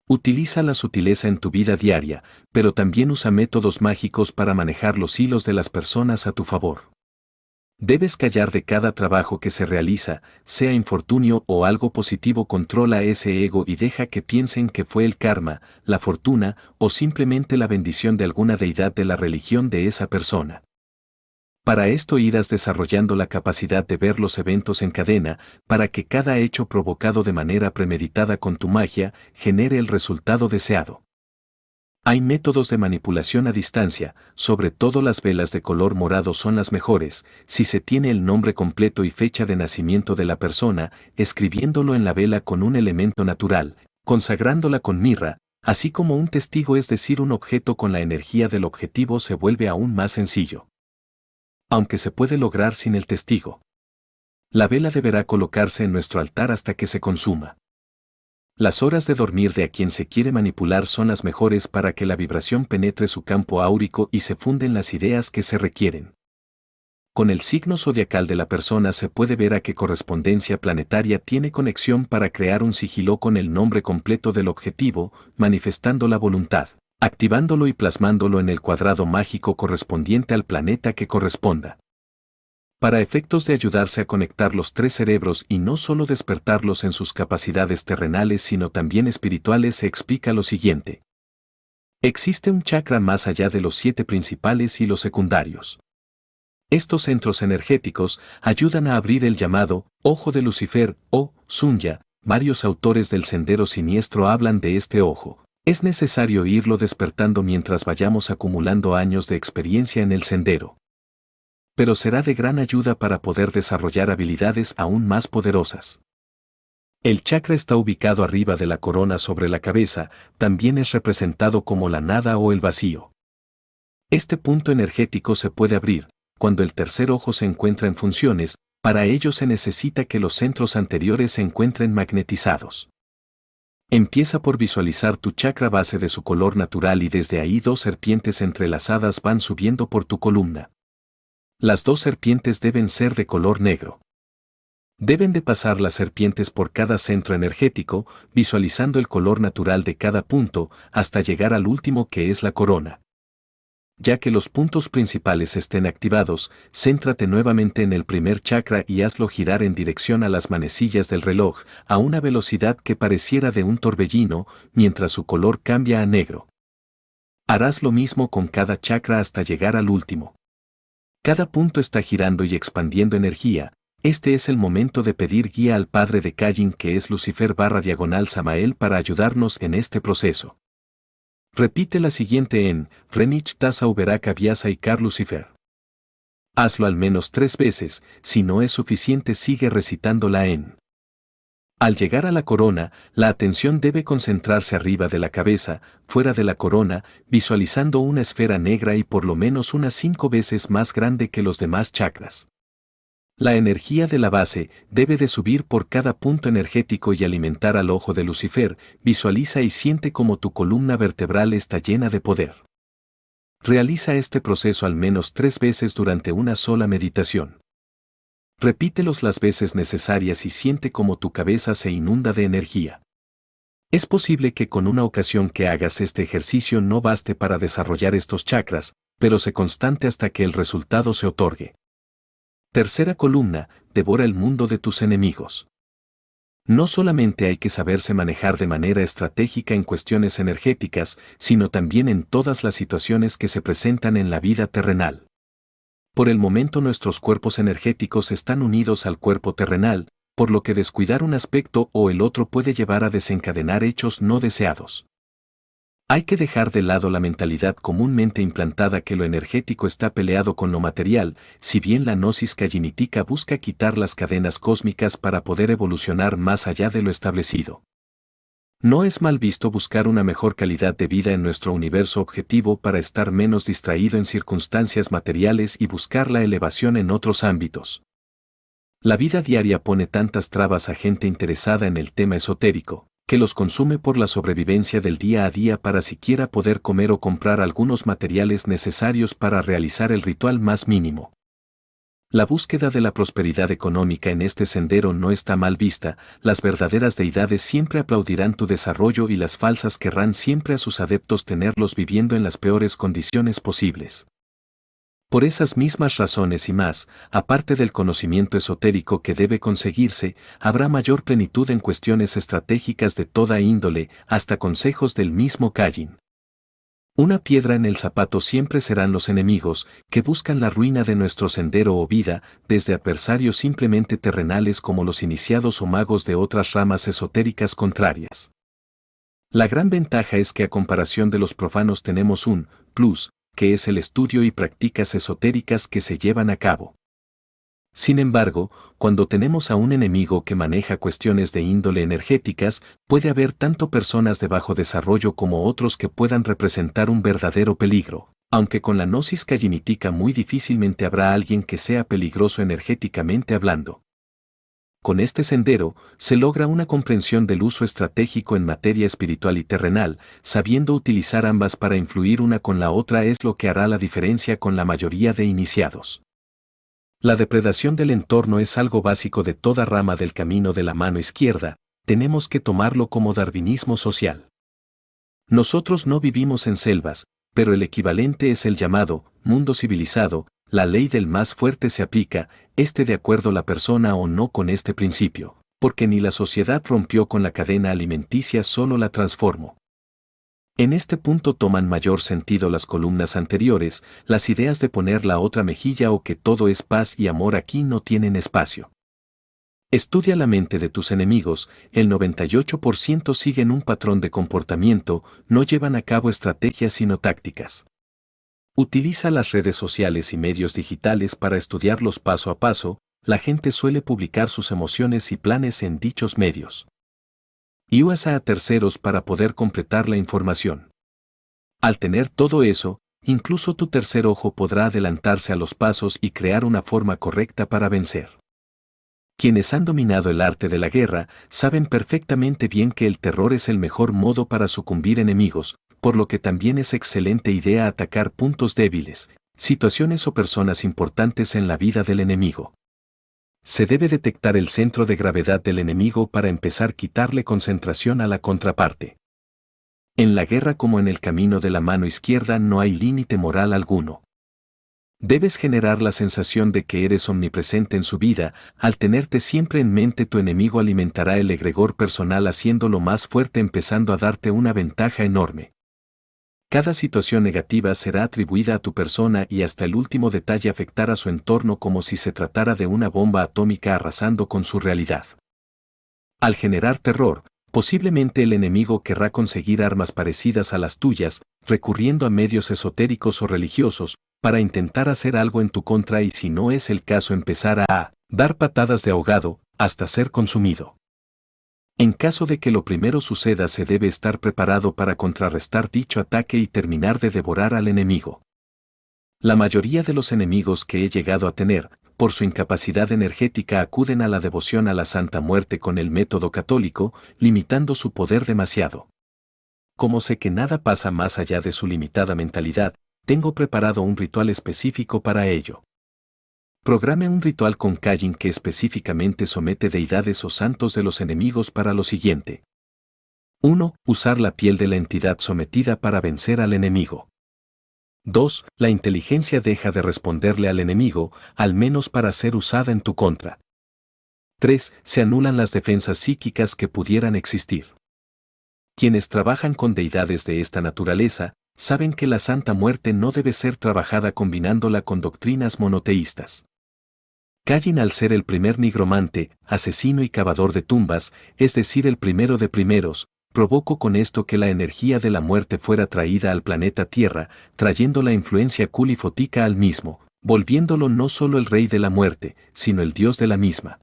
Utiliza la sutileza en tu vida diaria, pero también usa métodos mágicos para manejar los hilos de las personas a tu favor. Debes callar de cada trabajo que se realiza, sea infortunio o algo positivo, controla ese ego y deja que piensen que fue el karma, la fortuna o simplemente la bendición de alguna deidad de la religión de esa persona. Para esto irás desarrollando la capacidad de ver los eventos en cadena, para que cada hecho provocado de manera premeditada con tu magia genere el resultado deseado. Hay métodos de manipulación a distancia, sobre todo las velas de color morado son las mejores, si se tiene el nombre completo y fecha de nacimiento de la persona, escribiéndolo en la vela con un elemento natural, consagrándola con mirra, así como un testigo, es decir, un objeto con la energía del objetivo, se vuelve aún más sencillo. Aunque se puede lograr sin el testigo. La vela deberá colocarse en nuestro altar hasta que se consuma. Las horas de dormir de a quien se quiere manipular son las mejores para que la vibración penetre su campo áurico y se funden las ideas que se requieren. Con el signo zodiacal de la persona se puede ver a qué correspondencia planetaria tiene conexión para crear un sigilo con el nombre completo del objetivo, manifestando la voluntad, activándolo y plasmándolo en el cuadrado mágico correspondiente al planeta que corresponda. Para efectos de ayudarse a conectar los 3 cerebros y no solo despertarlos en sus capacidades terrenales sino también espirituales, se explica lo siguiente. Existe un chakra más allá de los 7 principales y los secundarios. Estos centros energéticos ayudan a abrir el llamado ojo de Lucifer o Sunya. Varios autores del Sendero Siniestro hablan de este ojo. Es necesario irlo despertando mientras vayamos acumulando años de experiencia en el sendero. Pero será de gran ayuda para poder desarrollar habilidades aún más poderosas. El chakra está ubicado arriba de la corona sobre la cabeza, también es representado como la nada o el vacío. Este punto energético se puede abrir cuando el tercer ojo se encuentra en funciones, para ello se necesita que los centros anteriores se encuentren magnetizados. Empieza por visualizar tu chakra base de su color natural y desde ahí 2 serpientes entrelazadas van subiendo por tu columna. Las 2 serpientes deben ser de color negro. Deben de pasar las serpientes por cada centro energético, visualizando el color natural de cada punto, hasta llegar al último que es la corona. Ya que los puntos principales estén activados, céntrate nuevamente en el primer chakra y hazlo girar en dirección a las manecillas del reloj, a una velocidad que pareciera de un torbellino, mientras su color cambia a negro. Harás lo mismo con cada chakra hasta llegar al último. Cada punto está girando y expandiendo energía. Este es el momento de pedir guía al padre de Cayin, que es Lucifer/Samael, para ayudarnos en este proceso. Repite la siguiente en Renich Tasa Uberaka Vyasa y Car Lucifer. Hazlo al menos 3 veces, si no es suficiente sigue recitándola en Al llegar a la corona, la atención debe concentrarse arriba de la cabeza, fuera de la corona, visualizando una esfera negra y por lo menos unas 5 veces más grande que los demás chakras. La energía de la base debe de subir por cada punto energético y alimentar al ojo de Lucifer. Visualiza y siente como tu columna vertebral está llena de poder. Realiza este proceso al menos 3 veces durante una sola meditación. Repítelos las veces necesarias y siente como tu cabeza se inunda de energía. Es posible que con una ocasión que hagas este ejercicio no baste para desarrollar estos chakras, pero sé constante hasta que el resultado se otorgue. Tercera columna, devora el mundo de tus enemigos. No solamente hay que saberse manejar de manera estratégica en cuestiones energéticas, sino también en todas las situaciones que se presentan en la vida terrenal. Por el momento nuestros cuerpos energéticos están unidos al cuerpo terrenal, por lo que descuidar un aspecto o el otro puede llevar a desencadenar hechos no deseados. Hay que dejar de lado la mentalidad comúnmente implantada que lo energético está peleado con lo material, si bien la gnosis kayinitica busca quitar las cadenas cósmicas para poder evolucionar más allá de lo establecido. No es mal visto buscar una mejor calidad de vida en nuestro universo objetivo para estar menos distraído en circunstancias materiales y buscar la elevación en otros ámbitos. La vida diaria pone tantas trabas a gente interesada en el tema esotérico, que los consume por la sobrevivencia del día a día para siquiera poder comer o comprar algunos materiales necesarios para realizar el ritual más mínimo. La búsqueda de la prosperidad económica en este sendero no está mal vista, las verdaderas deidades siempre aplaudirán tu desarrollo y las falsas querrán siempre a sus adeptos tenerlos viviendo en las peores condiciones posibles. Por esas mismas razones y más, aparte del conocimiento esotérico que debe conseguirse, habrá mayor plenitud en cuestiones estratégicas de toda índole, hasta consejos del mismo Kayin. Una piedra en el zapato siempre serán los enemigos, que buscan la ruina de nuestro sendero o vida, desde adversarios simplemente terrenales como los iniciados o magos de otras ramas esotéricas contrarias. La gran ventaja es que a comparación de los profanos tenemos un plus, que es el estudio y prácticas esotéricas que se llevan a cabo. Sin embargo, cuando tenemos a un enemigo que maneja cuestiones de índole energéticas, puede haber tanto personas de bajo desarrollo como otros que puedan representar un verdadero peligro, aunque con la gnosis kayinitica muy difícilmente habrá alguien que sea peligroso energéticamente hablando. Con este sendero, se logra una comprensión del uso estratégico en materia espiritual y terrenal, sabiendo utilizar ambas para influir una con la otra es lo que hará la diferencia con la mayoría de iniciados. La depredación del entorno es algo básico de toda rama del camino de la mano izquierda, tenemos que tomarlo como darwinismo social. Nosotros no vivimos en selvas, pero el equivalente es el llamado mundo civilizado, la ley del más fuerte se aplica, esté de acuerdo la persona o no con este principio, porque ni la sociedad rompió con la cadena alimenticia, solo la transformó. En este punto toman mayor sentido las columnas anteriores, las ideas de poner la otra mejilla o que todo es paz y amor aquí no tienen espacio. Estudia la mente de tus enemigos, el 98% siguen un patrón de comportamiento, no llevan a cabo estrategias sino tácticas. Utiliza las redes sociales y medios digitales para estudiarlos paso a paso, la gente suele publicar sus emociones y planes en dichos medios. Y usa a terceros para poder completar la información. Al tener todo eso, incluso tu tercer ojo podrá adelantarse a los pasos y crear una forma correcta para vencer. Quienes han dominado el arte de la guerra saben perfectamente bien que el terror es el mejor modo para sucumbir enemigos, por lo que también es excelente idea atacar puntos débiles, situaciones o personas importantes en la vida del enemigo. Se debe detectar el centro de gravedad del enemigo para empezar a quitarle concentración a la contraparte. En la guerra como en el camino de la mano izquierda no hay límite moral alguno. Debes generar la sensación de que eres omnipresente en su vida, al tenerte siempre en mente tu enemigo alimentará el egregor personal haciéndolo más fuerte empezando a darte una ventaja enorme. Cada situación negativa será atribuida a tu persona y hasta el último detalle afectará a su entorno como si se tratara de una bomba atómica arrasando con su realidad. Al generar terror, posiblemente el enemigo querrá conseguir armas parecidas a las tuyas, recurriendo a medios esotéricos o religiosos, para intentar hacer algo en tu contra y si no es el caso empezar a dar patadas de ahogado, hasta ser consumido. En caso de que lo primero suceda, se debe estar preparado para contrarrestar dicho ataque y terminar de devorar al enemigo. La mayoría de los enemigos que he llegado a tener, por su incapacidad energética, acuden a la devoción a la Santa Muerte con el método católico, limitando su poder demasiado. Como sé que nada pasa más allá de su limitada mentalidad, tengo preparado un ritual específico para ello. Programe un ritual con Kajin que específicamente somete deidades o santos de los enemigos para lo siguiente. 1. Usar la piel de la entidad sometida para vencer al enemigo. 2. La inteligencia deja de responderle al enemigo, al menos para ser usada en tu contra. 3. Se anulan las defensas psíquicas que pudieran existir. Quienes trabajan con deidades de esta naturaleza, saben que la Santa Muerte no debe ser trabajada combinándola con doctrinas monoteístas. Kajin, al ser el primer nigromante, asesino y cavador de tumbas, es decir, el primero de primeros, provocó con esto que la energía de la muerte fuera traída al planeta Tierra, trayendo la influencia culifótica al mismo, volviéndolo no solo el rey de la muerte, sino el dios de la misma.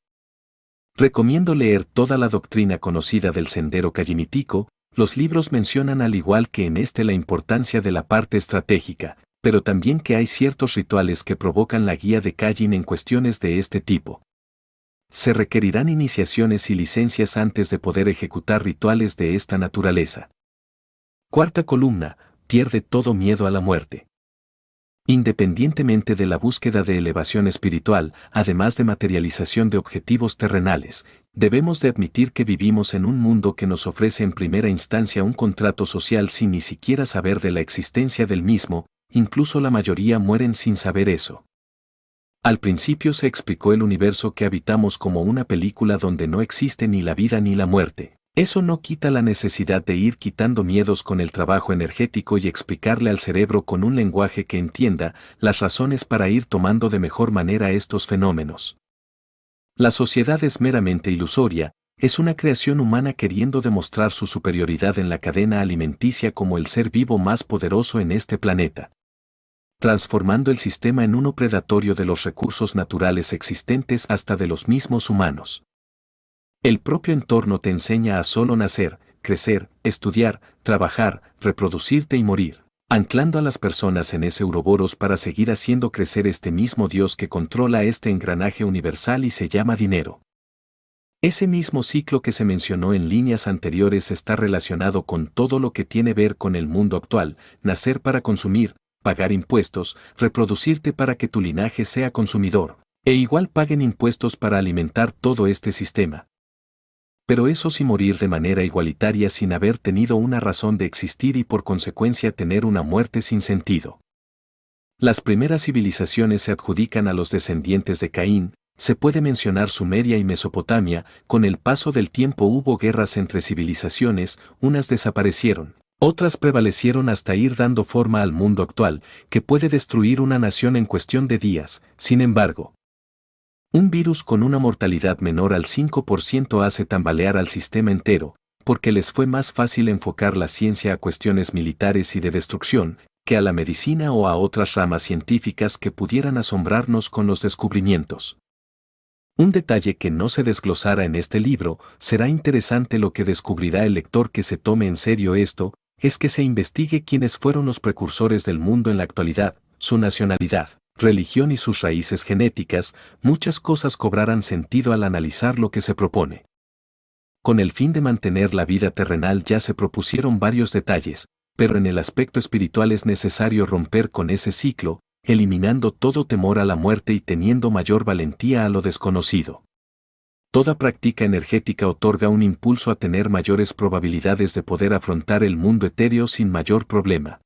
Recomiendo leer toda la doctrina conocida del sendero kajinitico. Los libros mencionan al igual que en este la importancia de la parte estratégica, pero también que hay ciertos rituales que provocan la guía de Kajin en cuestiones de este tipo. Se requerirán iniciaciones y licencias antes de poder ejecutar rituales de esta naturaleza. Cuarta columna, pierde todo miedo a la muerte. Independientemente de la búsqueda de elevación espiritual, además de materialización de objetivos terrenales, debemos de admitir que vivimos en un mundo que nos ofrece en primera instancia un contrato social sin ni siquiera saber de la existencia del mismo, incluso la mayoría mueren sin saber eso. Al principio se explicó el universo que habitamos como una película donde no existe ni la vida ni la muerte. Eso no quita la necesidad de ir quitando miedos con el trabajo energético y explicarle al cerebro con un lenguaje que entienda las razones para ir tomando de mejor manera estos fenómenos. La sociedad es meramente ilusoria, es una creación humana queriendo demostrar su superioridad en la cadena alimenticia como el ser vivo más poderoso en este planeta, transformando el sistema en uno predatorio de los recursos naturales existentes hasta de los mismos humanos. El propio entorno te enseña a solo nacer, crecer, estudiar, trabajar, reproducirte y morir, anclando a las personas en ese Ouroboros para seguir haciendo crecer este mismo Dios que controla este engranaje universal y se llama dinero. Ese mismo ciclo que se mencionó en líneas anteriores está relacionado con todo lo que tiene que ver con el mundo actual: nacer para consumir, pagar impuestos, reproducirte para que tu linaje sea consumidor, e igual paguen impuestos para alimentar todo este sistema. Pero eso sí, morir de manera igualitaria sin haber tenido una razón de existir y por consecuencia tener una muerte sin sentido. Las primeras civilizaciones se adjudican a los descendientes de Caín. Se puede mencionar Sumeria y Mesopotamia. Con el paso del tiempo hubo guerras entre civilizaciones, unas desaparecieron, otras prevalecieron hasta ir dando forma al mundo actual, que puede destruir una nación en cuestión de días. Sin embargo, un virus con una mortalidad menor al 5% hace tambalear al sistema entero, porque les fue más fácil enfocar la ciencia a cuestiones militares y de destrucción, que a la medicina o a otras ramas científicas que pudieran asombrarnos con los descubrimientos. Un detalle que no se desglosará en este libro, será interesante lo que descubrirá el lector que se tome en serio esto, es que se investigue quiénes fueron los precursores del mundo en la actualidad, su nacionalidad, religión y sus raíces genéticas. Muchas cosas cobrarán sentido al analizar lo que se propone. Con el fin de mantener la vida terrenal ya se propusieron varios detalles, pero en el aspecto espiritual es necesario romper con ese ciclo, eliminando todo temor a la muerte y teniendo mayor valentía a lo desconocido. Toda práctica energética otorga un impulso a tener mayores probabilidades de poder afrontar el mundo etéreo sin mayor problema.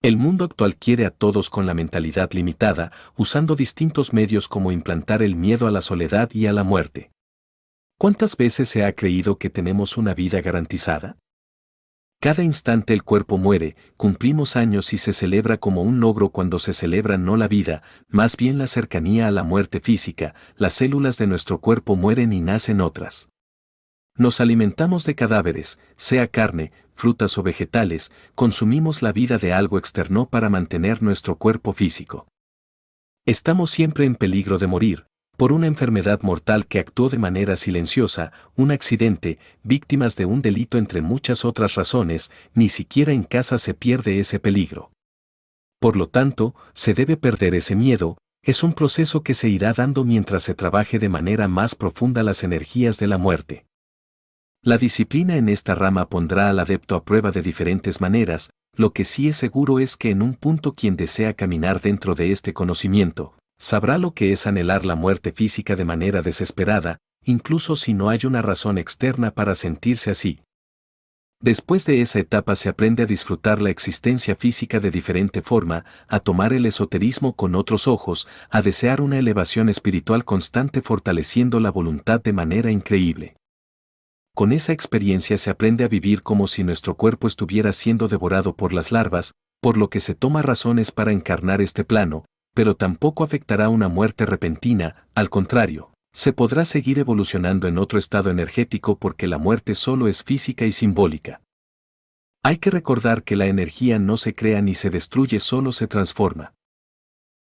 El mundo actual quiere a todos con la mentalidad limitada, usando distintos medios como implantar el miedo a la soledad y a la muerte. ¿Cuántas veces se ha creído que tenemos una vida garantizada? Cada instante el cuerpo muere, cumplimos años y se celebra como un logro cuando se celebra no la vida, más bien la cercanía a la muerte física. Las células de nuestro cuerpo mueren y nacen otras. Nos alimentamos de cadáveres, sea carne, frutas o vegetales, consumimos la vida de algo externo para mantener nuestro cuerpo físico. Estamos siempre en peligro de morir, Por una enfermedad mortal que actuó de manera silenciosa, un accidente, víctimas de un delito entre muchas otras razones, ni siquiera en casa se pierde ese peligro. Por lo tanto, se debe perder ese miedo, es un proceso que se irá dando mientras se trabaje de manera más profunda las energías de la muerte. La disciplina en esta rama pondrá al adepto a prueba de diferentes maneras, lo que sí es seguro es que en un punto quien desea caminar dentro de este conocimiento, sabrá lo que es anhelar la muerte física de manera desesperada, incluso si no hay una razón externa para sentirse así. Después de esa etapa se aprende a disfrutar la existencia física de diferente forma, a tomar el esoterismo con otros ojos, a desear una elevación espiritual constante fortaleciendo la voluntad de manera increíble. Con esa experiencia se aprende a vivir como si nuestro cuerpo estuviera siendo devorado por las larvas, por lo que se toma razones para encarnar este plano, pero tampoco afectará una muerte repentina, al contrario, se podrá seguir evolucionando en otro estado energético porque la muerte solo es física y simbólica. Hay que recordar que la energía no se crea ni se destruye, solo se transforma.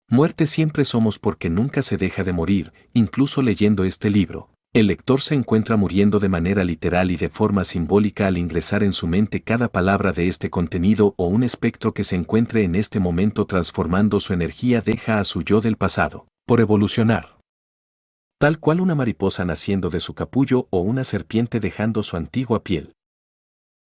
Muerte siempre somos porque nunca se deja de morir, incluso leyendo este libro. El lector se encuentra muriendo de manera literal y de forma simbólica al ingresar en su mente cada palabra de este contenido o un espectro que se encuentre en este momento transformando su energía deja a su yo del pasado, por evolucionar. Tal cual una mariposa naciendo de su capullo o una serpiente dejando su antigua piel.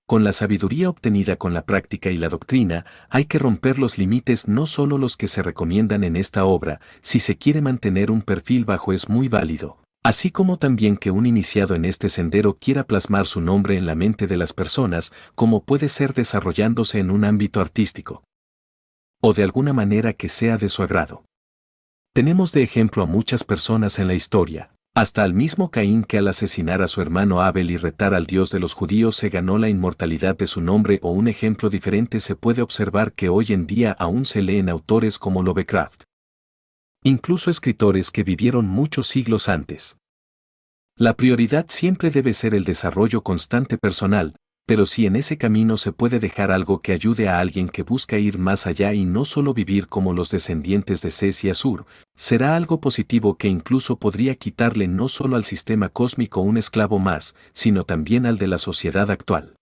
Con la sabiduría obtenida con la práctica y la doctrina, hay que romper los límites, no solo los que se recomiendan en esta obra, si se quiere mantener un perfil bajo es muy válido. Así como también que un iniciado en este sendero quiera plasmar su nombre en la mente de las personas, como puede ser desarrollándose en un ámbito artístico. O de alguna manera que sea de su agrado. Tenemos de ejemplo a muchas personas en la historia, hasta al mismo Caín que al asesinar a su hermano Abel y retar al Dios de los judíos se ganó la inmortalidad de su nombre, o un ejemplo diferente se puede observar que hoy en día aún se leen autores como Lovecraft. Incluso escritores que vivieron muchos siglos antes. La prioridad siempre debe ser el desarrollo constante personal, pero si en ese camino se puede dejar algo que ayude a alguien que busca ir más allá y no solo vivir como los descendientes de Seth y Asur, será algo positivo que incluso podría quitarle no solo al sistema cósmico un esclavo más, sino también al de la sociedad actual.